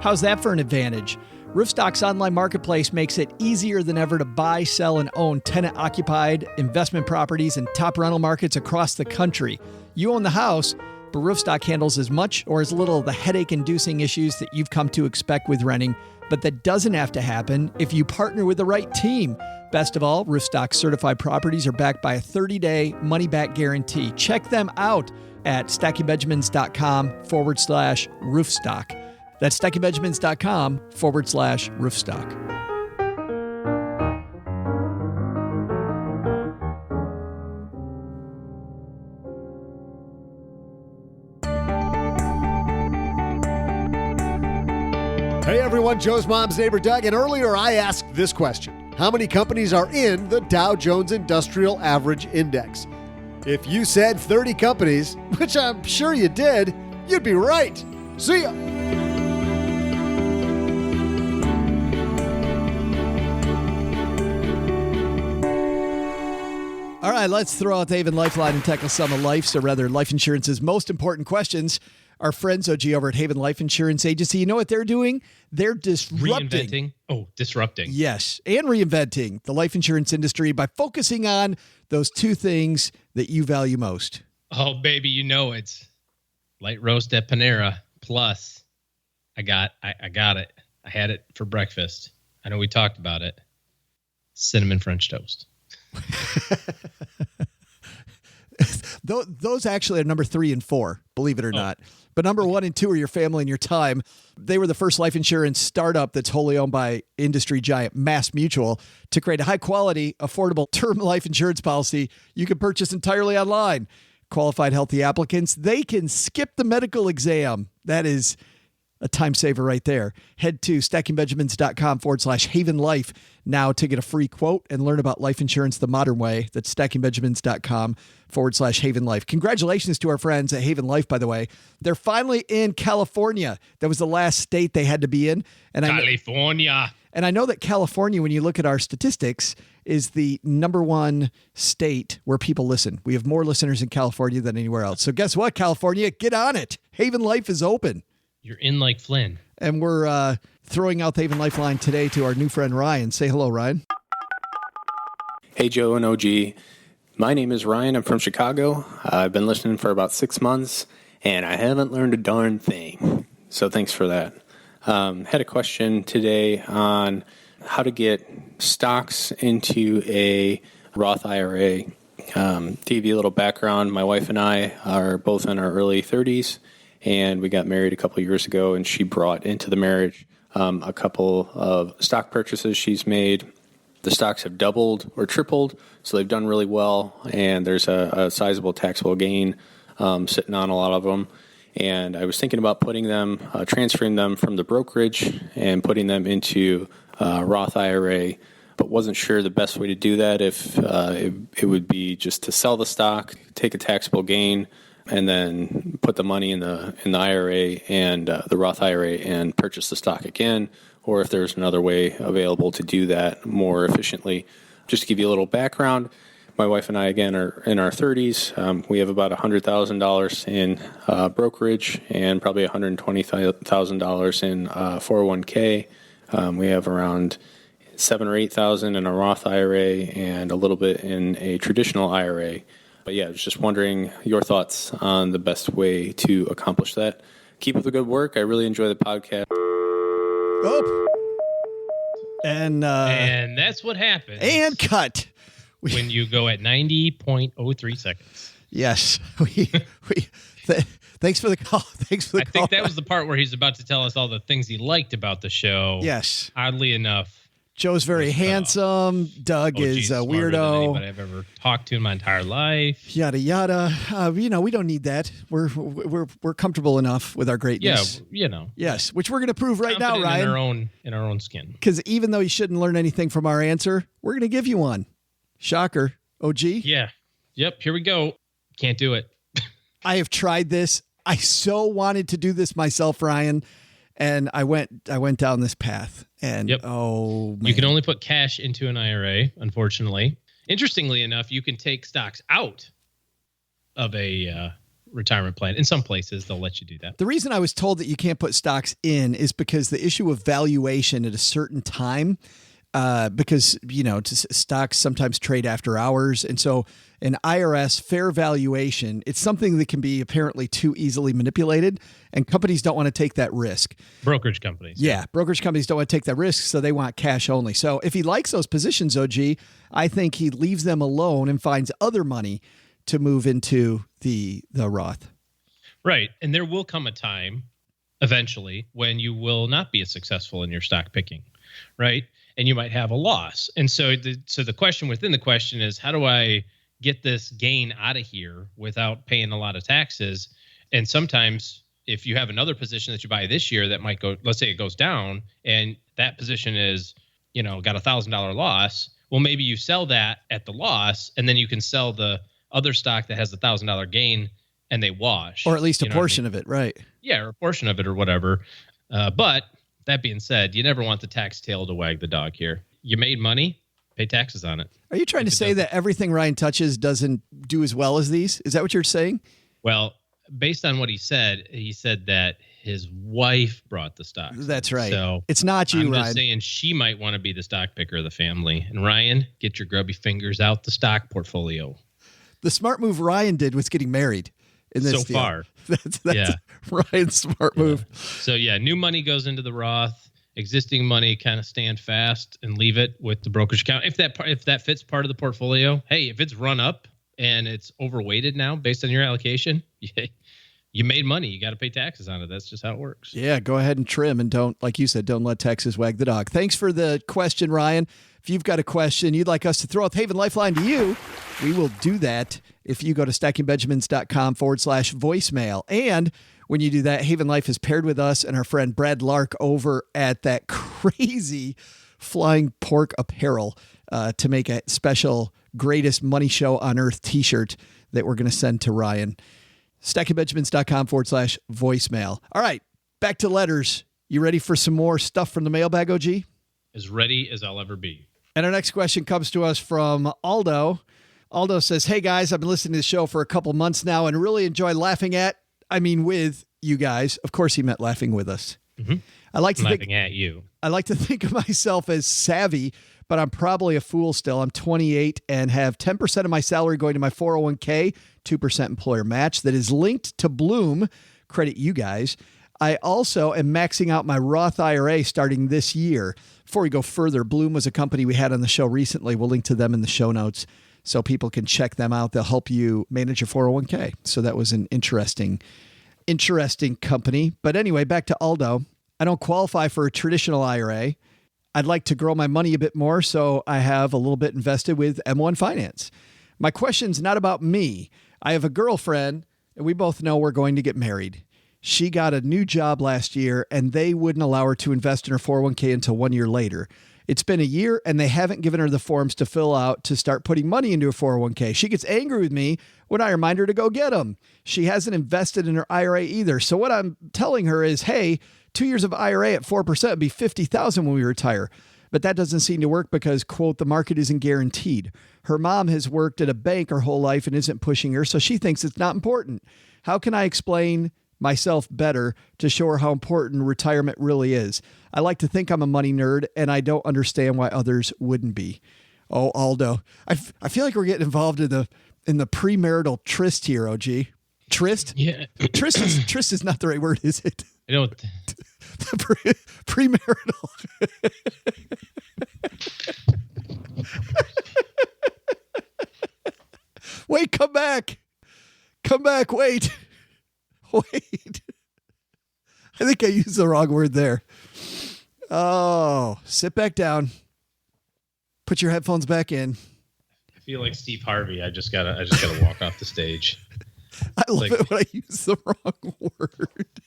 How's that for an advantage? Roofstock's online marketplace makes it easier than ever to buy, sell, and own tenant-occupied investment properties in top rental markets across the country. You own the house, but Roofstock handles as much or as little of the headache-inducing issues that you've come to expect with renting. But that doesn't have to happen if you partner with the right team. Best of all, Roofstock certified properties are backed by a 30-day money-back guarantee. Check them out. at stackingbenjamins.com/roofstock. That's stackingbenjamins.com/roofstock. Hey everyone, Joe's mom's neighbor Doug, and earlier I asked this question. How many companies are in the Dow Jones Industrial Average Index? If you said 30 companies, which I'm sure you did, you'd be right. See ya! All right, let's throw out the Haven Lifeline and tackle some of life's, or rather life insurance's most important questions. Our friends, OG, over at Haven Life Insurance Agency, you know what they're doing? They're disrupting. Reinventing. Oh, disrupting. Yes, and reinventing the life insurance industry by focusing on those two things that you value most. Oh, baby, you know it's light roast at Panera. Plus, I got it. I had it for breakfast. I know we talked about it. Cinnamon French toast. Those actually are number 3 and 4, believe it or not. But number 1 and 2 are your family and your time. They were the first life insurance startup that's wholly owned by industry giant Mass Mutual to create a high-quality, affordable term life insurance policy you can purchase entirely online. Qualified healthy applicants, they can skip the medical exam. That is a time saver right there. Head to stackingbenjamins.com/Haven Life now to get a free quote and learn about life insurance the modern way. That's stackingbenjamins.com/Haven Life. Congratulations to our friends at Haven Life, by the way. They're finally in California. That was the last state they had to be in. And California. I know that California, when you look at our statistics, is the number 1 state where people listen. We have more listeners in California than anywhere else. So guess what, California? Get on it. Haven Life is open. You're in like Flynn. And we're throwing out the Haven Lifeline today to our new friend, Ryan. Say hello, Ryan. Hey, Joe and OG. My name is Ryan. I'm from Chicago. I've been listening for about 6 months, and I haven't learned a darn thing. So thanks for that. Had a question today on how to get stocks into a Roth IRA. To give you a little background, my wife and I are both in our early 30s. And we got married a couple of years ago, and she brought into the marriage a couple of stock purchases she's made. The stocks have doubled or tripled, so they've done really well, and there's a sizable taxable gain sitting on a lot of them. And I was thinking about putting them, transferring them from the brokerage and putting them into Roth IRA, but wasn't sure the best way to do that, if it would be just to sell the stock, take a taxable gain, and then put the money in the IRA and the Roth IRA and purchase the stock again, or if there's another way available to do that more efficiently. Just to give you a little background, my wife and I, again, are in our 30s. We have about $100,000 in brokerage and probably $120,000 in 401k. We have around $7,000 or $8,000 in a Roth IRA and a little bit in a traditional IRA. But yeah, I was just wondering your thoughts on the best way to accomplish that. Keep up the good work. I really enjoy the podcast. Oh. And that's what happens. And cut. When you go at 90.03 seconds. Yes. Thanks for the call. Thanks for the call. I think that was the part where he's about to tell us all the things he liked about the show. Yes. Oddly enough. Joe's very handsome. Doug is a weirdo. Anybody I've ever talked to in my entire life. Yada yada. We don't need that. We're comfortable enough with our greatness. Yeah, Yes, which we're going to prove right now, Ryan. In our own skin. Because even though you shouldn't learn anything from our answer, we're going to give you one. Shocker. OG. Yeah. Yep. Here we go. Can't do it. I have tried this. I so wanted to do this myself, Ryan. And I went down this path, and oh, man. You can only put cash into an IRA, unfortunately. Interestingly enough, you can take stocks out of a retirement plan. In some places, they'll let you do that. The reason I was told that you can't put stocks in is because the issue of valuation at a certain time, because, stocks sometimes trade after hours. And so an IRS fair valuation, it's something that can be apparently too easily manipulated, and companies don't want to take that risk. Brokerage companies. Yeah, brokerage companies don't want to take that risk, so they want cash only. So if he likes those positions, OG, I think he leaves them alone and finds other money to move into the Roth. Right. And there will come a time eventually when you will not be as successful in your stock picking, right? And you might have a loss. And so the question within the question is, how do I get this gain out of here without paying a lot of taxes? And sometimes if you have another position that you buy this year that might go, let's say it goes down and that position is, got $1,000 loss. Well, maybe you sell that at the loss and then you can sell the other stock that has the $1,000 gain and they wash. Or at least a portion of it, right? Yeah, or a portion of it or whatever. But that being said, you never want the tax tail to wag the dog here. You made money, pay taxes on it. Are you trying to say that everything Ryan touches doesn't do as well as these? Is that what you're saying? Well, based on what he said that his wife brought the stock. That's right. So it's not you, Ryan. I'm just saying she might want to be the stock picker of the family. And Ryan, get your grubby fingers out the stock portfolio. The smart move Ryan did was getting married in this so deal. far. That's Ryan's smart move. So new money goes into the Roth. Existing money kind of stand fast and leave it with the brokerage account. If that fits part of the portfolio, hey, if it's run up and it's overweighted now based on your allocation, you made money. You got to pay taxes on it. That's just how it works. Yeah, go ahead and trim and don't, like you said, don't let taxes wag the dog. Thanks for the question, Ryan. If you've got a question you'd like us to throw a Haven Lifeline to you, we will do that if you go to stackingbenjamins.com/voicemail. And when you do that, Haven Life is paired with us and our friend Brad Lark over at that crazy Flying Pork Apparel to make a special Greatest Money Show on Earth t-shirt that we're going to send to Ryan. stackingbenjamins.com/voicemail. All right, back to letters. You ready for some more stuff from the mailbag, OG? As ready as I'll ever be. And our next question comes to us from Aldo. Aldo says, hey guys, I've been listening to the show for a couple months now and really enjoy laughing with you guys. Of course he meant laughing with us. Mm-hmm. I like to laughing at you. I like to think of myself as savvy, but I'm probably a fool still. I'm 28 and have 10% of my salary going to my 401k, 2% employer match that is linked to Bloom. Credit you guys. I also am maxing out my Roth IRA starting this year. Before we go further, Bloom was a company we had on the show recently. We'll link to them in the show notes so people can check them out. They'll help you manage your 401k. So that was an interesting company. But anyway, back to Aldo. I don't qualify for a traditional IRA. I'd like to grow my money a bit more, so I have a little bit invested with M1 Finance. My question's not about me. I have a girlfriend, and we both know we're going to get married. She got a new job last year, and they wouldn't allow her to invest in her 401k until 1 year later. It's been a year, and they haven't given her the forms to fill out to start putting money into her 401k. She gets angry with me when I remind her to go get them. She hasn't invested in her IRA either. So what I'm telling her is, hey, 2 years of IRA at 4% would be $50,000 when we retire. But that doesn't seem to work because, quote, the market isn't guaranteed. Her mom has worked at a bank her whole life and isn't pushing her, so she thinks it's not important. How can I explain myself better to show her how important retirement really is? I like to think I'm a money nerd, and I don't understand why others wouldn't be. Oh, Aldo, I feel like we're getting involved in the premarital tryst here, OG. Tryst? Yeah. Tryst is not the right word, is it? I don't. Premarital. Wait, come back. Wait. I think I used the wrong word there. Oh, sit back down. Put your headphones back in. I feel like Steve Harvey. I just gotta walk off the stage. I love it when I use the wrong word.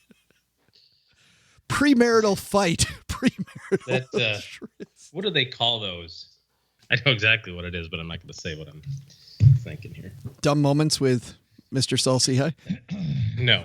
Premarital fight. What do they call those? I know exactly what it is, but I'm not going to say what I'm thinking here. Dumb moments with Mr. Salsihai? No.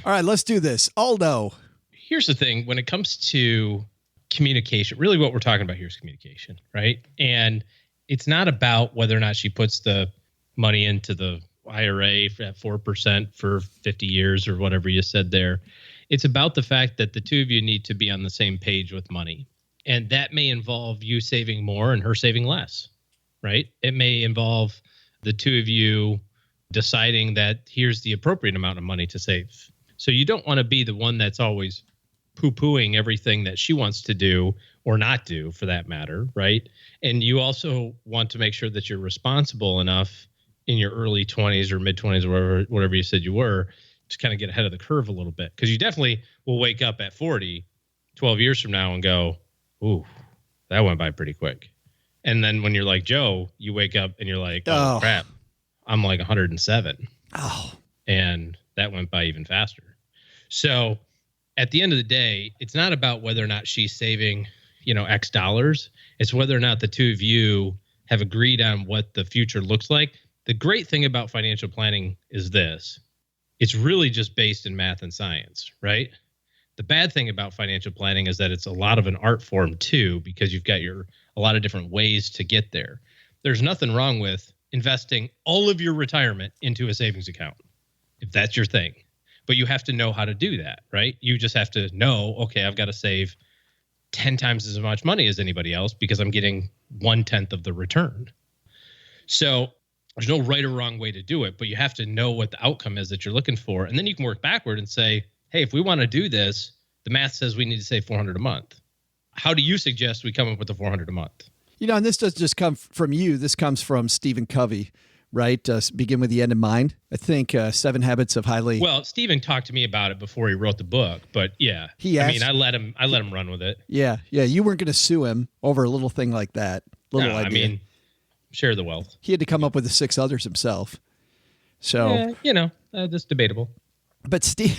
All right, let's do this. Aldo. Here's the thing. When it comes to communication, really what we're talking about here is communication, right? And it's not about whether or not she puts the money into the IRA at 4% for 50 years or whatever you said there. It's about the fact that the two of you need to be on the same page with money. And that may involve you saving more and her saving less, right? It may involve the two of you deciding that here's the appropriate amount of money to save. So you don't want to be the one that's always poo-pooing everything that she wants to do or not do for that matter, right? And you also want to make sure that you're responsible enough in your early 20s or mid 20s or whatever you said you were to kind of get ahead of the curve a little bit, because you definitely will wake up at 40, 12 years from now and go, ooh, that went by pretty quick. And then when you're like Joe, you wake up and you're like, oh crap, I'm like 107. Oh. And that went by even faster. So at the end of the day, it's not about whether or not she's saving, X dollars. It's whether or not the two of you have agreed on what the future looks like. The great thing about financial planning is this. It's really just based in math and science, right? The bad thing about financial planning is that it's a lot of an art form too, because you've got a lot of different ways to get there. There's nothing wrong with investing all of your retirement into a savings account, if that's your thing. But you have to know how to do that, right? You just have to know, okay, I've got to save 10 times as much money as anybody else because I'm getting 1/10 of the return. So there's no right or wrong way to do it, but you have to know what the outcome is that you're looking for. And then you can work backward and say, hey, if we want to do this, the math says we need to save $400 a month. How do you suggest we come up with the $400 a month? And this doesn't just come from you. This comes from Stephen Covey, right? Begin with the end in mind. I think 7 Habits of Highly. Well, Stephen talked to me about it before he wrote the book, but yeah, I let him run with it. Yeah. You weren't going to sue him over a little thing like that. Idea. Share the wealth. He had to come up with the 6 others himself. So, that's debatable. But Stephen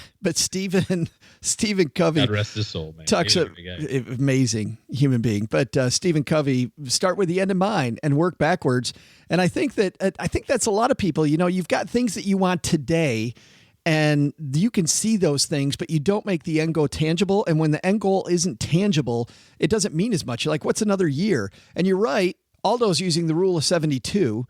Covey, God rest his soul, man. Talks amazing human being. But Stephen Covey, start with the end in mind and work backwards. And I think that's a lot of people. You've got things that you want today, and you can see those things, but you don't make the end goal tangible. And when the end goal isn't tangible, it doesn't mean as much. You're like, what's another year? And you're right. Aldo's using the rule of 72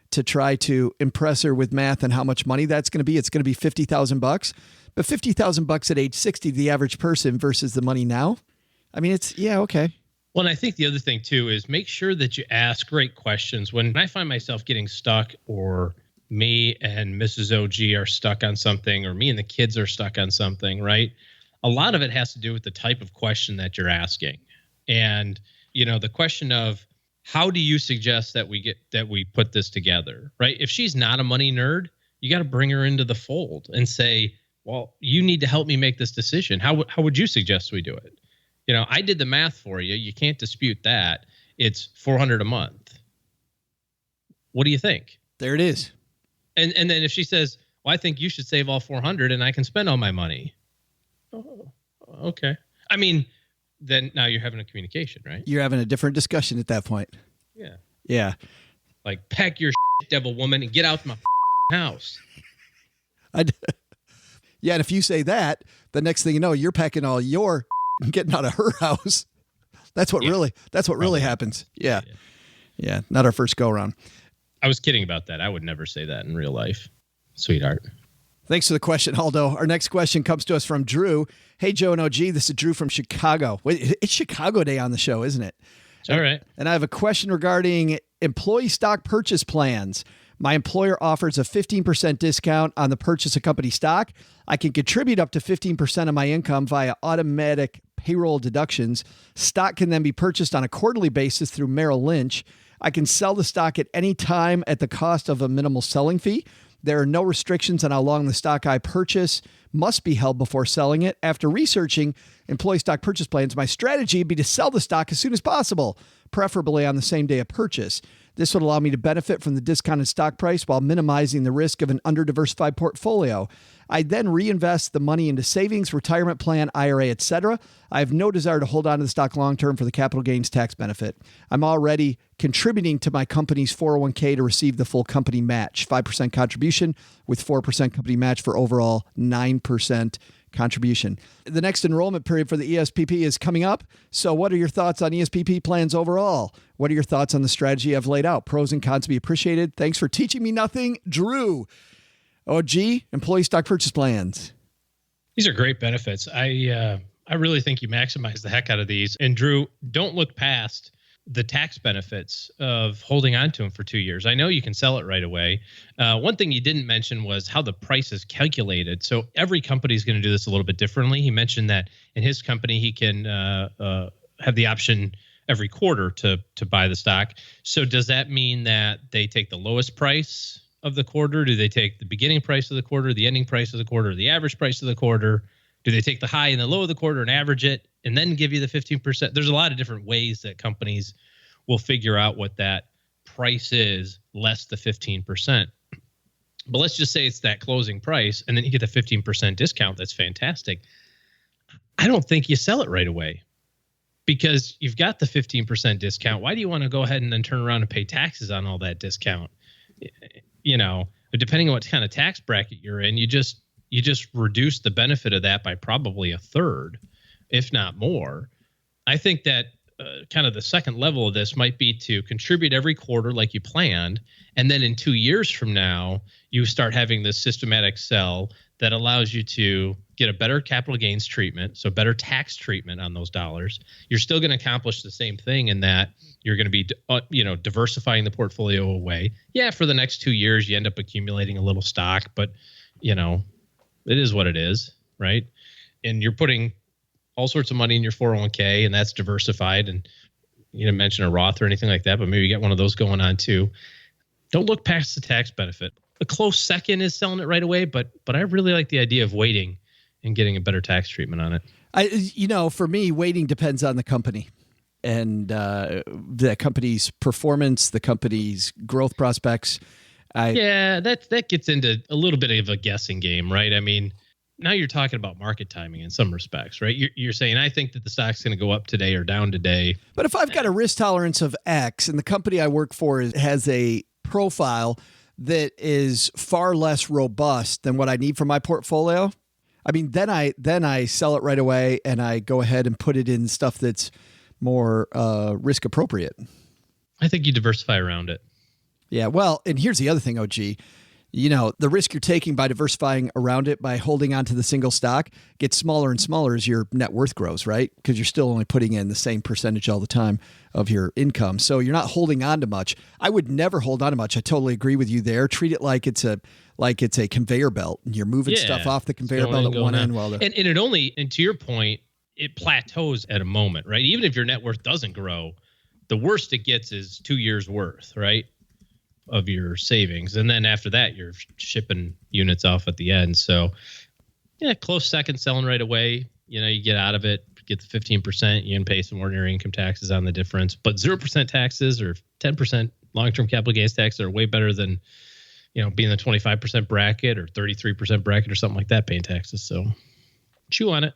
to try to impress her with math and how much money that's going to be. It's going to be $50,000, but $50,000 at age 60, the average person versus the money now. I mean, okay. Well, and I think the other thing too is make sure that you ask great questions. When I find myself getting stuck, or me and Mrs. OG are stuck on something, or me and the kids are stuck on something, right? A lot of it has to do with the type of question that you're asking. And, the question of, how do you suggest that we put this together, right? If she's not a money nerd, you got to bring her into the fold and say, well, you need to help me make this decision. How would you suggest we do it? I did the math for you. You can't dispute that. It's $400 a month. What do you think? There it is. And then if she says, well, I think you should save all $400 and I can spend all my money. Oh, okay. I mean, then now you're having a communication, right? You're having a different discussion at that point. Yeah. Yeah. Like, pack your shit, devil woman, and get out my house. Yeah, and if you say that, the next thing you know, you're packing all your and getting out of her house. That's what really happens. Yeah. Yeah, not our first go around. I was kidding about that. I would never say that in real life, sweetheart. Thanks for the question, Aldo. Our next question comes to us from Drew. Hey, Joe and OG, this is Drew from Chicago. Wait, it's Chicago Day on the show, isn't it? All right. And I have a question regarding employee stock purchase plans. My employer offers a 15% discount on the purchase of company stock. I can contribute up to 15% of my income via automatic payroll deductions. Stock can then be purchased on a quarterly basis through Merrill Lynch. I can sell the stock at any time at the cost of a minimal selling fee. There are no restrictions on how long the stock I purchase must be held before selling it. After researching employee stock purchase plans, my strategy would be to sell the stock as soon as possible, preferably on the same day of purchase. This would allow me to benefit from the discounted stock price while minimizing the risk of an under-diversified portfolio. I then reinvest the money into savings, retirement plan, IRA, etc. I have no desire to hold on to the stock long-term for the capital gains tax benefit. I'm already contributing to my company's 401k to receive the full company match, 5% contribution with 4% company match for overall 9% contribution. The next enrollment period for the ESPP is coming up. So what are your thoughts on ESPP plans overall? What are your thoughts on the strategy I've laid out? Pros and cons to be appreciated. Thanks for teaching me nothing, Drew. OG, employee stock purchase plans. These are great benefits. I really think you maximize the heck out of these. And Drew, don't look past the tax benefits of holding on to them for 2 years. I know you can sell it right away. One thing you didn't mention was how the price is calculated. So every company is going to do this a little bit differently. He mentioned that in his company, he can have the option every quarter to buy the stock. So does that mean that they take the lowest price of the quarter? Do they take the beginning price of the quarter, the ending price of the quarter, the average price of the quarter? Do they take the high and the low of the quarter and average it and then give you the 15%? There's a lot of different ways that companies will figure out what that price is less the 15%. But let's just say it's that closing price and then you get the 15% discount. That's fantastic. I don't think you sell it right away because you've got the 15% discount. Why do you want to go ahead and then turn around and pay taxes on all that discount? You know, depending on what kind of tax bracket you're in, you just reduce the benefit of that by probably a third, if not more. I think that kind of the second level of this might be to contribute every quarter like you planned. And then in 2 years from now, you start having this systematic sell that allows you to get a better capital gains treatment, so better tax treatment on those dollars. You're still going to accomplish the same thing in that you're going to be, diversifying the portfolio away. Yeah, for the next 2 years, you end up accumulating a little stock, but, it is what it is, right? And you're putting all sorts of money in your 401k, and that's diversified. And you didn't mention a Roth or anything like that, but maybe you get one of those going on too. Don't look past the tax benefit. A close second is selling it right away, but I really like the idea of waiting and getting a better tax treatment on it. For me, waiting depends on the company and the company's performance, the company's growth prospects. That gets into a little bit of a guessing game, right? I mean, now you're talking about market timing in some respects, right? You're saying, I think that the stock's going to go up today or down today. But if I've got a risk tolerance of X and the company I work for has a profile that is far less robust than what I need for my portfolio, I mean, then I sell it right away and I go ahead and put it in stuff that's more risk appropriate. I think you diversify around it. Yeah, well, and here's the other thing, OG. The risk you're taking by diversifying around it, by holding on to the single stock, gets smaller and smaller as your net worth grows, right? Because you're still only putting in the same percentage all the time of your income. So you're not holding on to much. I would never hold on to much. I totally agree with you there. Treat it like it's a conveyor belt. And you're moving stuff off the conveyor belt at one end while and to your point, it plateaus at a moment, right? Even if your net worth doesn't grow, the worst it gets is 2 years worth, right, of your savings. And then after that, you're shipping units off at the end. So yeah, close second, selling right away. You get out of it, get the 15%, you can pay some ordinary income taxes on the difference, but 0% taxes or 10% long-term capital gains tax are way better than, being the 25% bracket or 33% bracket or something like that, paying taxes. So chew on it.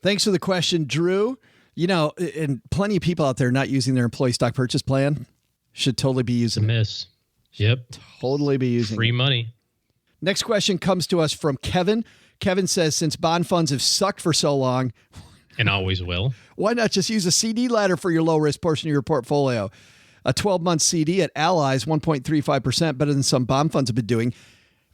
Thanks for the question, Drew. And plenty of people out there not using their employee stock purchase plan should totally be using it. Miss. Yep. Totally be using free money. Next question comes to us from Kevin. Kevin says, since bond funds have sucked for so long and always will, why not just use a CD ladder for your low risk portion of your portfolio? A 12-month CD at Allies, 1.35%, better than some bond funds have been doing.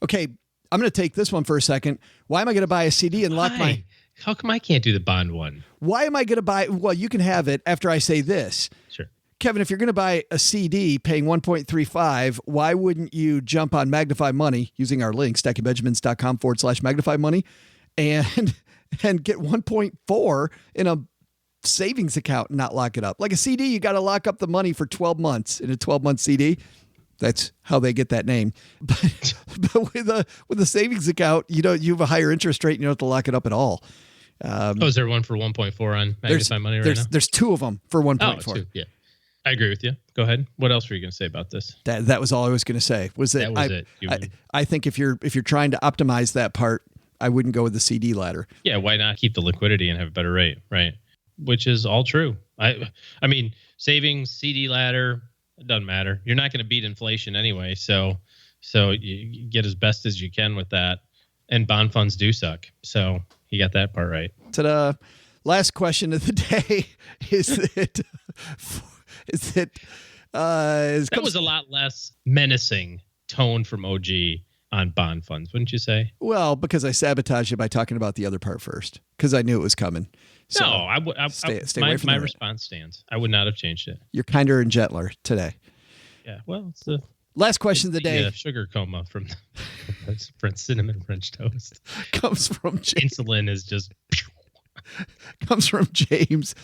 Okay, I'm going to take this one for a second. Why am I going to buy a CD and lock my... How come I can't do the bond one? Why am I going to buy... Well, you can have it after I say this. Sure. Kevin, if you're going to buy a CD paying 1.35, why wouldn't you jump on Magnify Money using our link, stackingbenjamins.com/Magnify Money, and get 1.4 in a savings account and not lock it up? Like a CD, you got to lock up the money for 12 months in a 12-month CD. That's how they get that name. But with a savings account, you have a higher interest rate and you don't have to lock it up at all. Is there one for 1.4 on Magnify Money right now? There's two of them for 1.4. Oh, two, yeah. I agree with you. Go ahead. What else were you going to say about this? That was all I was going to say. That was it. I think if you're trying to optimize that part, I wouldn't go with the CD ladder. Yeah, why not keep the liquidity and have a better rate, right? Which is all true. I mean, savings, CD ladder, it doesn't matter. You're not going to beat inflation anyway, so you get as best as you can with that. And bond funds do suck, so you got that part right. Ta-da! Last question of the day that was a lot less menacing tone from OG on bond funds, wouldn't you say? Well, because I sabotaged it by talking about the other part first, because I knew it was coming. So no, stay away from my response stands. I would not have changed it. You're kinder and gentler today. Yeah, well, it's the last question of the day. Sugar coma from cinnamon French toast comes from James. Insulin is just comes from James.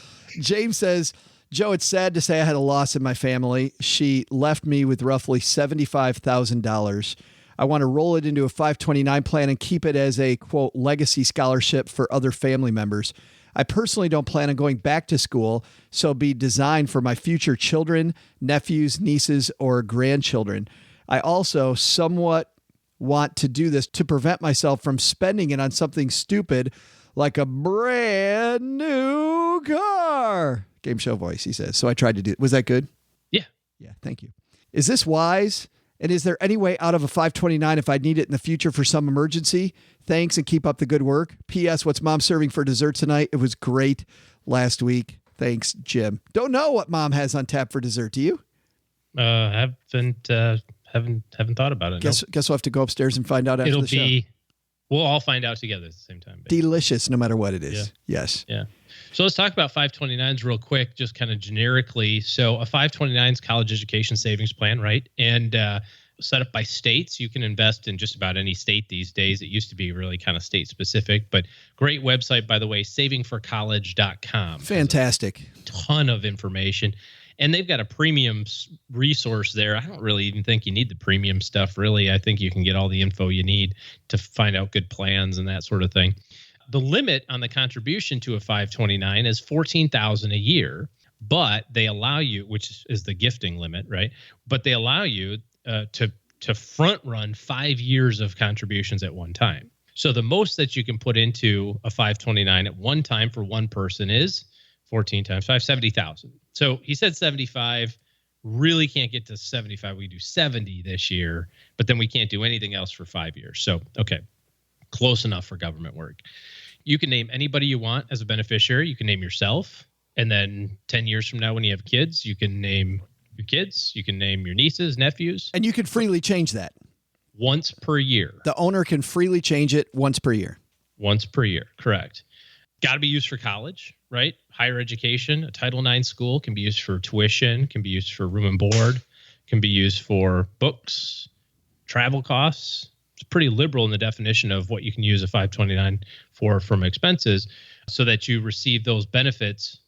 James says, Joe, it's sad to say I had a loss in my family. She left me with roughly $75,000. I want to roll it into a 529 plan and keep it as a, quote, legacy scholarship for other family members. I personally don't plan on going back to school, so be designed for my future children, nephews, nieces, or grandchildren. I also somewhat want to do this to prevent myself from spending it on something stupid like a brand new car. Game show voice, he says. So I tried to do it. Was that good? Yeah. Yeah, thank you. Is this wise? And is there any way out of a 529 if I need it in the future for some emergency? Thanks and keep up the good work. P.S. What's Mom serving for dessert tonight? It was great last week. Thanks, Jim. Don't know what Mom has on tap for dessert. Do you? Haven't thought about it. Guess we'll have to go upstairs and find out after the show. We'll all find out together at the same time. Basically. Delicious, no matter what it is. Yeah. Yes. Yeah. So let's talk about 529s real quick, just kind of generically. So a 529 is college education savings plan, right? And set up by states. You can invest in just about any state these days. It used to be really kind of state specific, but great website, by the way, savingforcollege.com. Fantastic. Ton of information. And they've got a premium resource there. I don't really even think you need the premium stuff, really. I think you can get all the info you need to find out good plans and that sort of thing. The limit on the contribution to a 529 is $14,000 a year, but they allow you, which is the gifting limit, right? But they allow you to front run 5 years of contributions at one time. So the most that you can put into a 529 at one time for one person is 14 times 5, 70,000. So he said 75, really can't get to 75. We do 70 this year, but then we can't do anything else for 5 years. So, okay, close enough for government work. You can name anybody you want as a beneficiary. You can name yourself. And then 10 years from now, when you have kids, you can name your kids. You can name your nieces, nephews. And you can freely change that. Once per year. The owner can freely change it once per year. Once per year, correct. Got to be used for college, right? Higher education, a Title IX school can be used for tuition, can be used for room and board, can be used for books, travel costs. It's pretty liberal in the definition of what you can use a 529 for from expenses so that you receive those benefits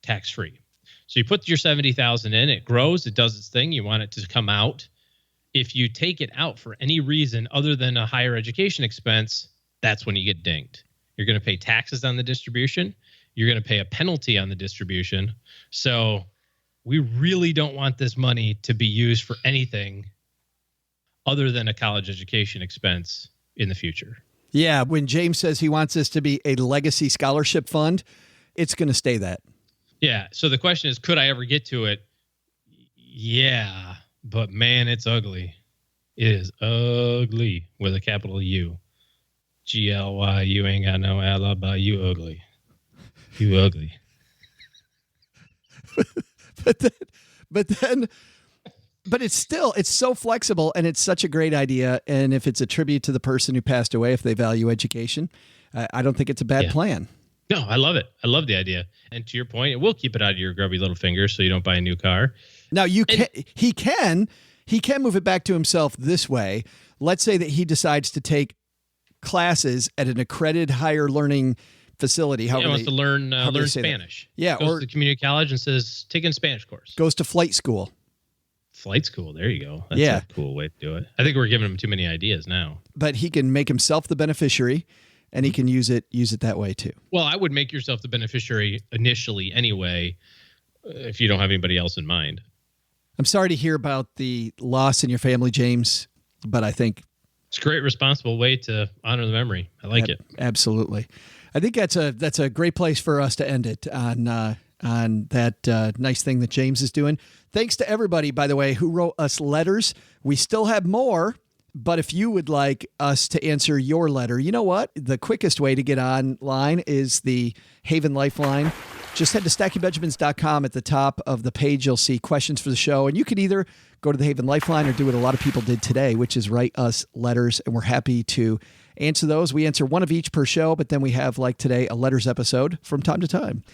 tax-free. So you put your 70,000 in, it grows, it does its thing. You want it to come out. If you take it out for any reason other than a higher education expense, that's when you get dinged. You're going to pay taxes on the distribution. You're going to pay a penalty on the distribution. So we really don't want this money to be used for anything other than a college education expense in the future. Yeah, when James says he wants this to be a legacy scholarship fund, it's going to stay that. Yeah. So the question is, could I ever get to it? Yeah, but man, it's ugly. It is ugly with a capital U. GLY, you ain't got no alibi, you ugly. You ugly. But it's so flexible and it's such a great idea. And if it's a tribute to the person who passed away, if they value education, I don't think it's a bad plan. No, I love it. I love the idea. And to your point, it will keep it out of your grubby little fingers so you don't buy a new car. Now he can move it back to himself this way. Let's say that he decides to take classes at an accredited higher learning facility. He wants to learn Spanish. Yeah. Goes to the community college and says, taking a Spanish course. Goes to flight school. Flight school. There you go. That's a cool way to do it. I think we're giving him too many ideas now. But he can make himself the beneficiary and he can use it that way too. Well, I would make yourself the beneficiary initially anyway, if you don't have anybody else in mind. I'm sorry to hear about the loss in your family, James, but I think it's a great, responsible way to honor the memory. I like it. Absolutely. I think that's a great place for us to end it on that nice thing that James is doing. Thanks to everybody, by the way, who wrote us letters. We still have more, but if you would like us to answer your letter, you know what? The quickest way to get online is the Haven Lifeline. Just head to stackingbenjamins.com. At the top of the page, you'll see questions for the show, and you can either go to the Haven Lifeline or do what a lot of people did today, which is write us letters, and we're happy to answer those. We answer one of each per show, but then we have, like today, a letters episode from time to time.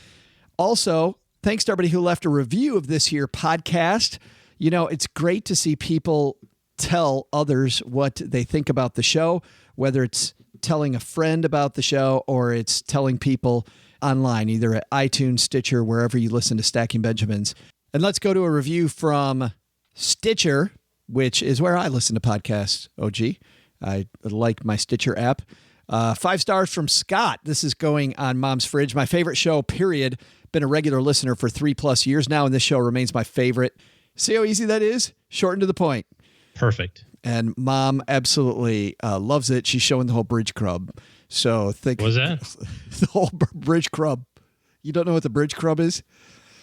Also, thanks to everybody who left a review of this here podcast. You know, it's great to see people tell others what they think about the show, whether it's telling a friend about the show or it's telling people online, either at iTunes, Stitcher, wherever you listen to Stacking Benjamins. And let's go to a review from Stitcher. which is where I listen to podcasts, OG. I like my Stitcher app. 5 stars from Scott. This is going on Mom's Fridge. My favorite show, period. Been a regular listener for 3+ years now, and this show remains my favorite. See how easy that is? Short and to the point. Perfect. And Mom absolutely loves it. She's showing the whole bridge crub. So think. What was that? The whole bridge crub. You don't know what the bridge crub is?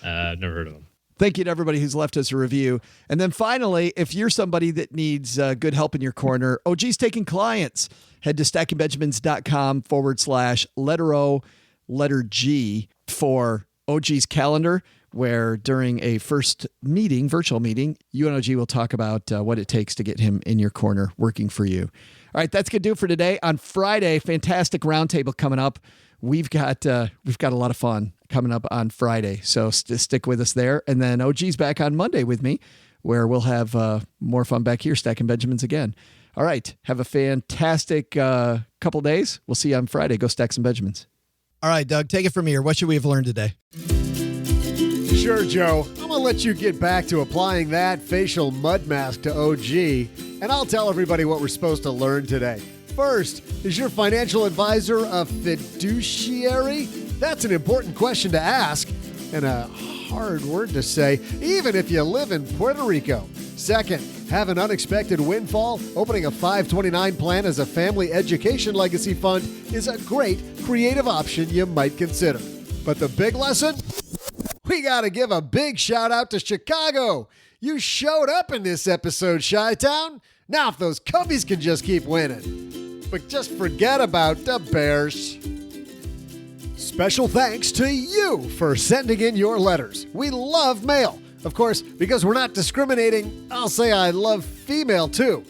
I've never heard of them. Thank you to everybody who's left us a review. And then finally, if you're somebody that needs good help in your corner, OG's taking clients. Head to stackingbenjamins.com/letter O, letter G for OG's calendar, where during a first meeting, virtual meeting, you and OG will talk about what it takes to get him in your corner working for you. All right, that's going to do it for today. On Friday, fantastic roundtable coming up. We've got a lot of fun coming up on Friday, so stick with us there. And then OG's back on Monday with me, where we'll have more fun back here, Stacking Benjamins again. All right, have a fantastic couple days. We'll see you on Friday. Go stack some Benjamins. All right, Doug, take it from here. What should we have learned today? Sure, Joe. I'm going to let you get back to applying that facial mud mask to OG, and I'll tell everybody what we're supposed to learn today. First, is your financial advisor a fiduciary? That's an important question to ask and a hard word to say, even if you live in Puerto Rico. Second, have an unexpected windfall? Opening a 529 plan as a family education legacy fund is a great creative option you might consider. But the big lesson? We got to give a big shout out to Chicago. You showed up in this episode, Chi-Town. Now if those Cubbies can just keep winning. But just forget about the Bears. Special thanks to you for sending in your letters. We love mail. Of course, because we're not discriminating, I'll say I love female too.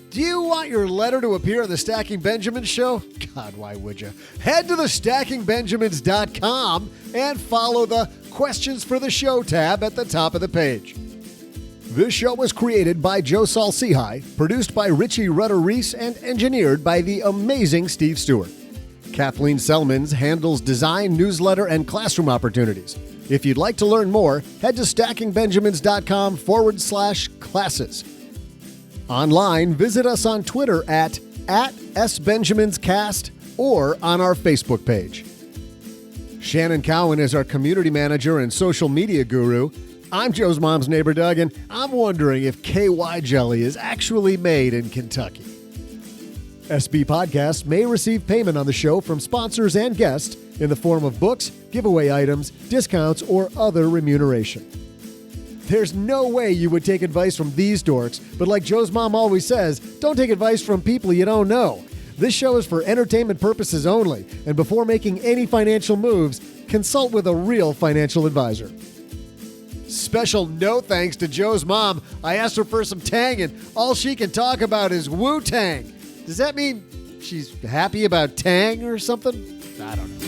Do you want your letter to appear on the Stacking Benjamins show? God, why would you? Head to the stackingbenjamins.com and follow the Questions for the Show tab at the top of the page. This show was created by Joe Saul-Sehy, produced by Richie Rutter-Reese, and engineered by the amazing Steve Stewart. Kathleen Selmans handles design, newsletter, and classroom opportunities. If you'd like to learn more, head to stackingbenjamins.com/classes. Online, visit us on Twitter at @SBenjaminsCast or on our Facebook page. Shannon Cowan is our community manager and social media guru. I'm Joe's mom's neighbor, Doug, and I'm wondering if KY jelly is actually made in Kentucky. SB Podcasts may receive payment on the show from sponsors and guests in the form of books, giveaway items, discounts, or other remuneration. There's no way you would take advice from these dorks, but like Joe's mom always says, don't take advice from people you don't know. This show is for entertainment purposes only, and before making any financial moves, consult with a real financial advisor. Special no thanks to Joe's mom. I asked her for some Tang, and all she can talk about is Wu-Tang. Does that mean she's happy about Tang or something? I don't know.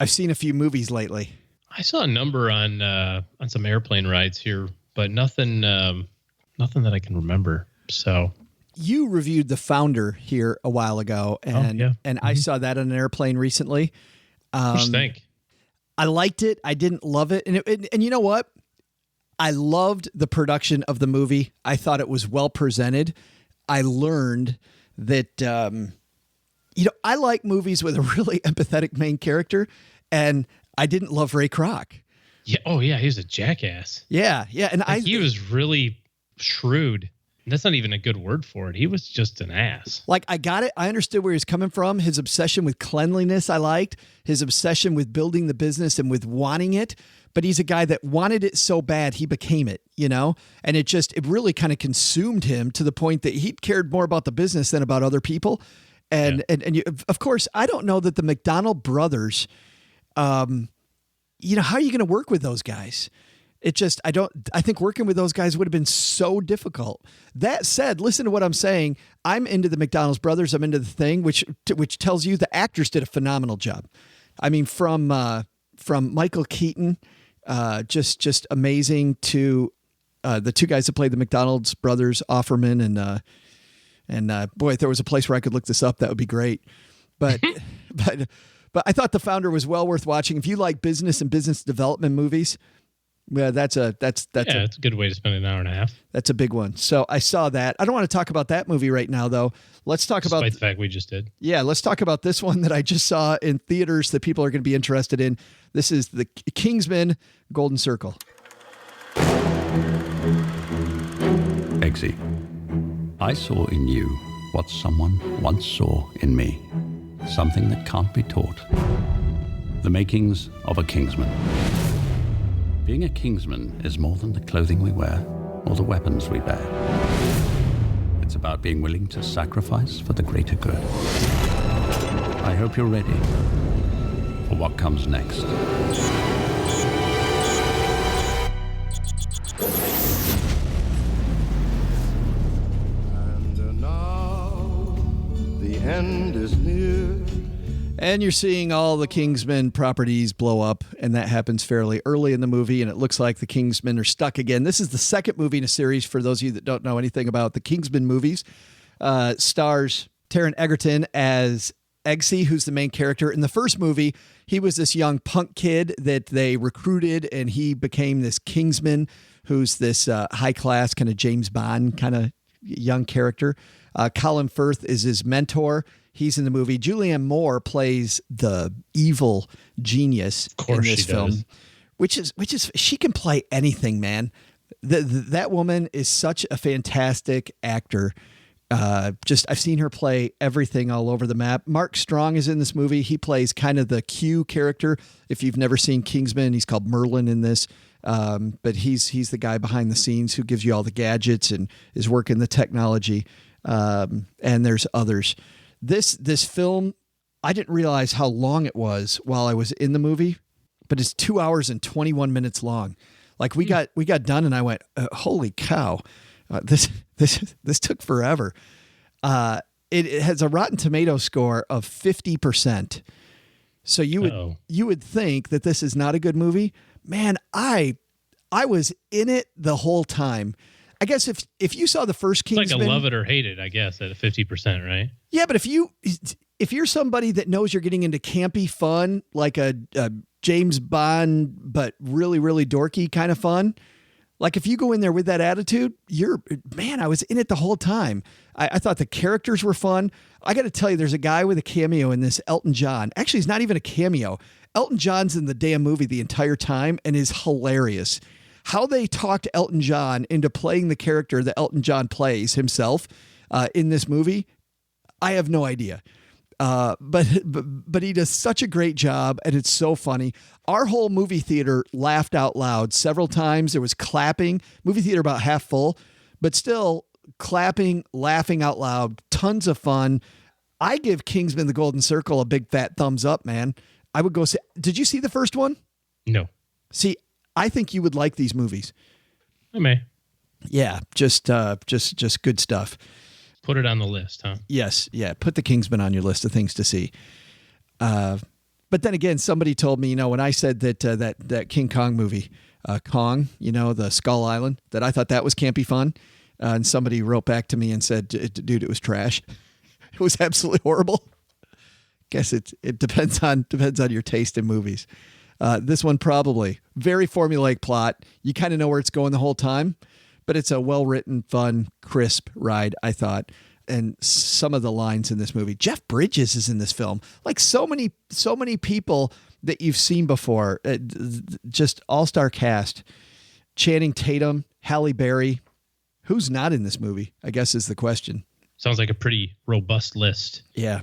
I've seen a few movies lately. I saw a number on some airplane rides here, but nothing that I can remember. So you reviewed The Founder here a while ago, and I saw that on an airplane recently. What'd you think? I liked it. I didn't love it, and you know what? I loved the production of the movie. I thought it was well presented. I learned that I like movies with a really empathetic main character, and I didn't love Ray Kroc. Yeah. Oh, yeah. He was a jackass. Yeah. And he was really shrewd. That's not even a good word for it. He was just an ass. Like, I got it. I understood where he's coming from. His obsession with cleanliness, I liked. His obsession with building the business and with wanting it. But he's a guy that wanted it so bad, he became it, And it really kind of consumed him to the point that he cared more about the business than about other people. And of course, I don't know that the McDonald brothers, how are you going to work with those guys? I think working with those guys would have been so difficult. That said, listen to what I'm saying. I'm into the McDonald's brothers. I'm into the thing, which tells you the actors did a phenomenal job. I mean, from Michael Keaton, just amazing, to the two guys that played the McDonald's brothers, Offerman and boy, if there was a place where I could look this up, that would be great. But but I thought The Founder was well worth watching. If you like business and business development movies. Yeah, that's a good way to spend an hour and a half. That's a big one. So I saw that. I don't want to talk about that movie right now, though. Let's talk about the fact we just did. Yeah, let's talk about this one that I just saw in theaters that people are going to be interested in. This is The Kingsman: Golden Circle. Eggsy, I saw in you what someone once saw in me. Something that can't be taught. The makings of a Kingsman. Being a Kingsman is more than the clothing we wear or the weapons we bear. It's about being willing to sacrifice for the greater good. I hope you're ready for what comes next. And now the end is near. And you're seeing all the Kingsman properties blow up, and that happens fairly early in the movie, and it looks like the Kingsmen are stuck again. This is the second movie in a series, for those of you that don't know anything about the Kingsman movies. Stars Taron Egerton as Eggsy, who's the main character. In the first movie, he was this young punk kid that they recruited, and he became this Kingsman, who's this high-class kind of James Bond kind of young character. Colin Firth is his mentor. He's in the movie. Julianne Moore plays the evil genius in this film, which is she can play anything, man. That woman is such a fantastic actor. I've seen her play everything all over the map. Mark Strong is in this movie. He plays kind of the Q character. If you've never seen Kingsman, he's called Merlin in this. But he's the guy behind the scenes who gives you all the gadgets and is working the technology. And there's others. This film, I didn't realize how long it was while I was in the movie, but it's 2 hours and 21 minutes long. Like we got done and I went, holy cow, this took forever. It has a Rotten Tomatoes score of 50%. So you would think that this is not a good movie. Man, I was in it the whole time. I guess if you saw the first Kingsman, it's like a love it or hate it, I guess, at 50%, right? Yeah, but if you're somebody that knows you're getting into campy fun, like a James Bond, but really, really dorky kind of fun, like if you go in there with that attitude, I was in it the whole time. I thought the characters were fun. I got to tell you, there's a guy with a cameo in this, Elton John. Actually, he's not even a cameo. Elton John's in the damn movie the entire time and is hilarious. How they talked Elton John into playing the character that Elton John plays himself in this movie, I have no idea. But he does such a great job, and it's so funny. Our whole movie theater laughed out loud several times. There was clapping. Movie theater about half full, but still clapping, laughing out loud. Tons of fun. I give Kingsman: The Golden Circle a big fat thumbs up, man. I would go see. Did you see the first one? No. See, I think you would like these movies. I may. Yeah, just good stuff. Put it on the list, huh? Yes, yeah. Put the Kingsman on your list of things to see. But then again, somebody told me, when I said that King Kong movie, Kong, the Skull Island, that I thought that was campy fun, and somebody wrote back to me and said, "Dude, it was trash. It was absolutely horrible." Guess it depends on your taste in movies. This one probably very formulaic plot. You kind of know where it's going the whole time, but it's a well-written, fun, crisp ride, I thought. And some of the lines in this movie, Jeff Bridges is in this film. Like so many people that you've seen before. Just all-star cast. Channing Tatum, Halle Berry. Who's not in this movie, I guess is the question. Sounds like a pretty robust list. Yeah.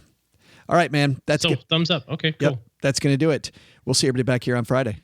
All right, man. That's thumbs up. Okay, cool. Yep, that's going to do it. We'll see everybody back here on Friday.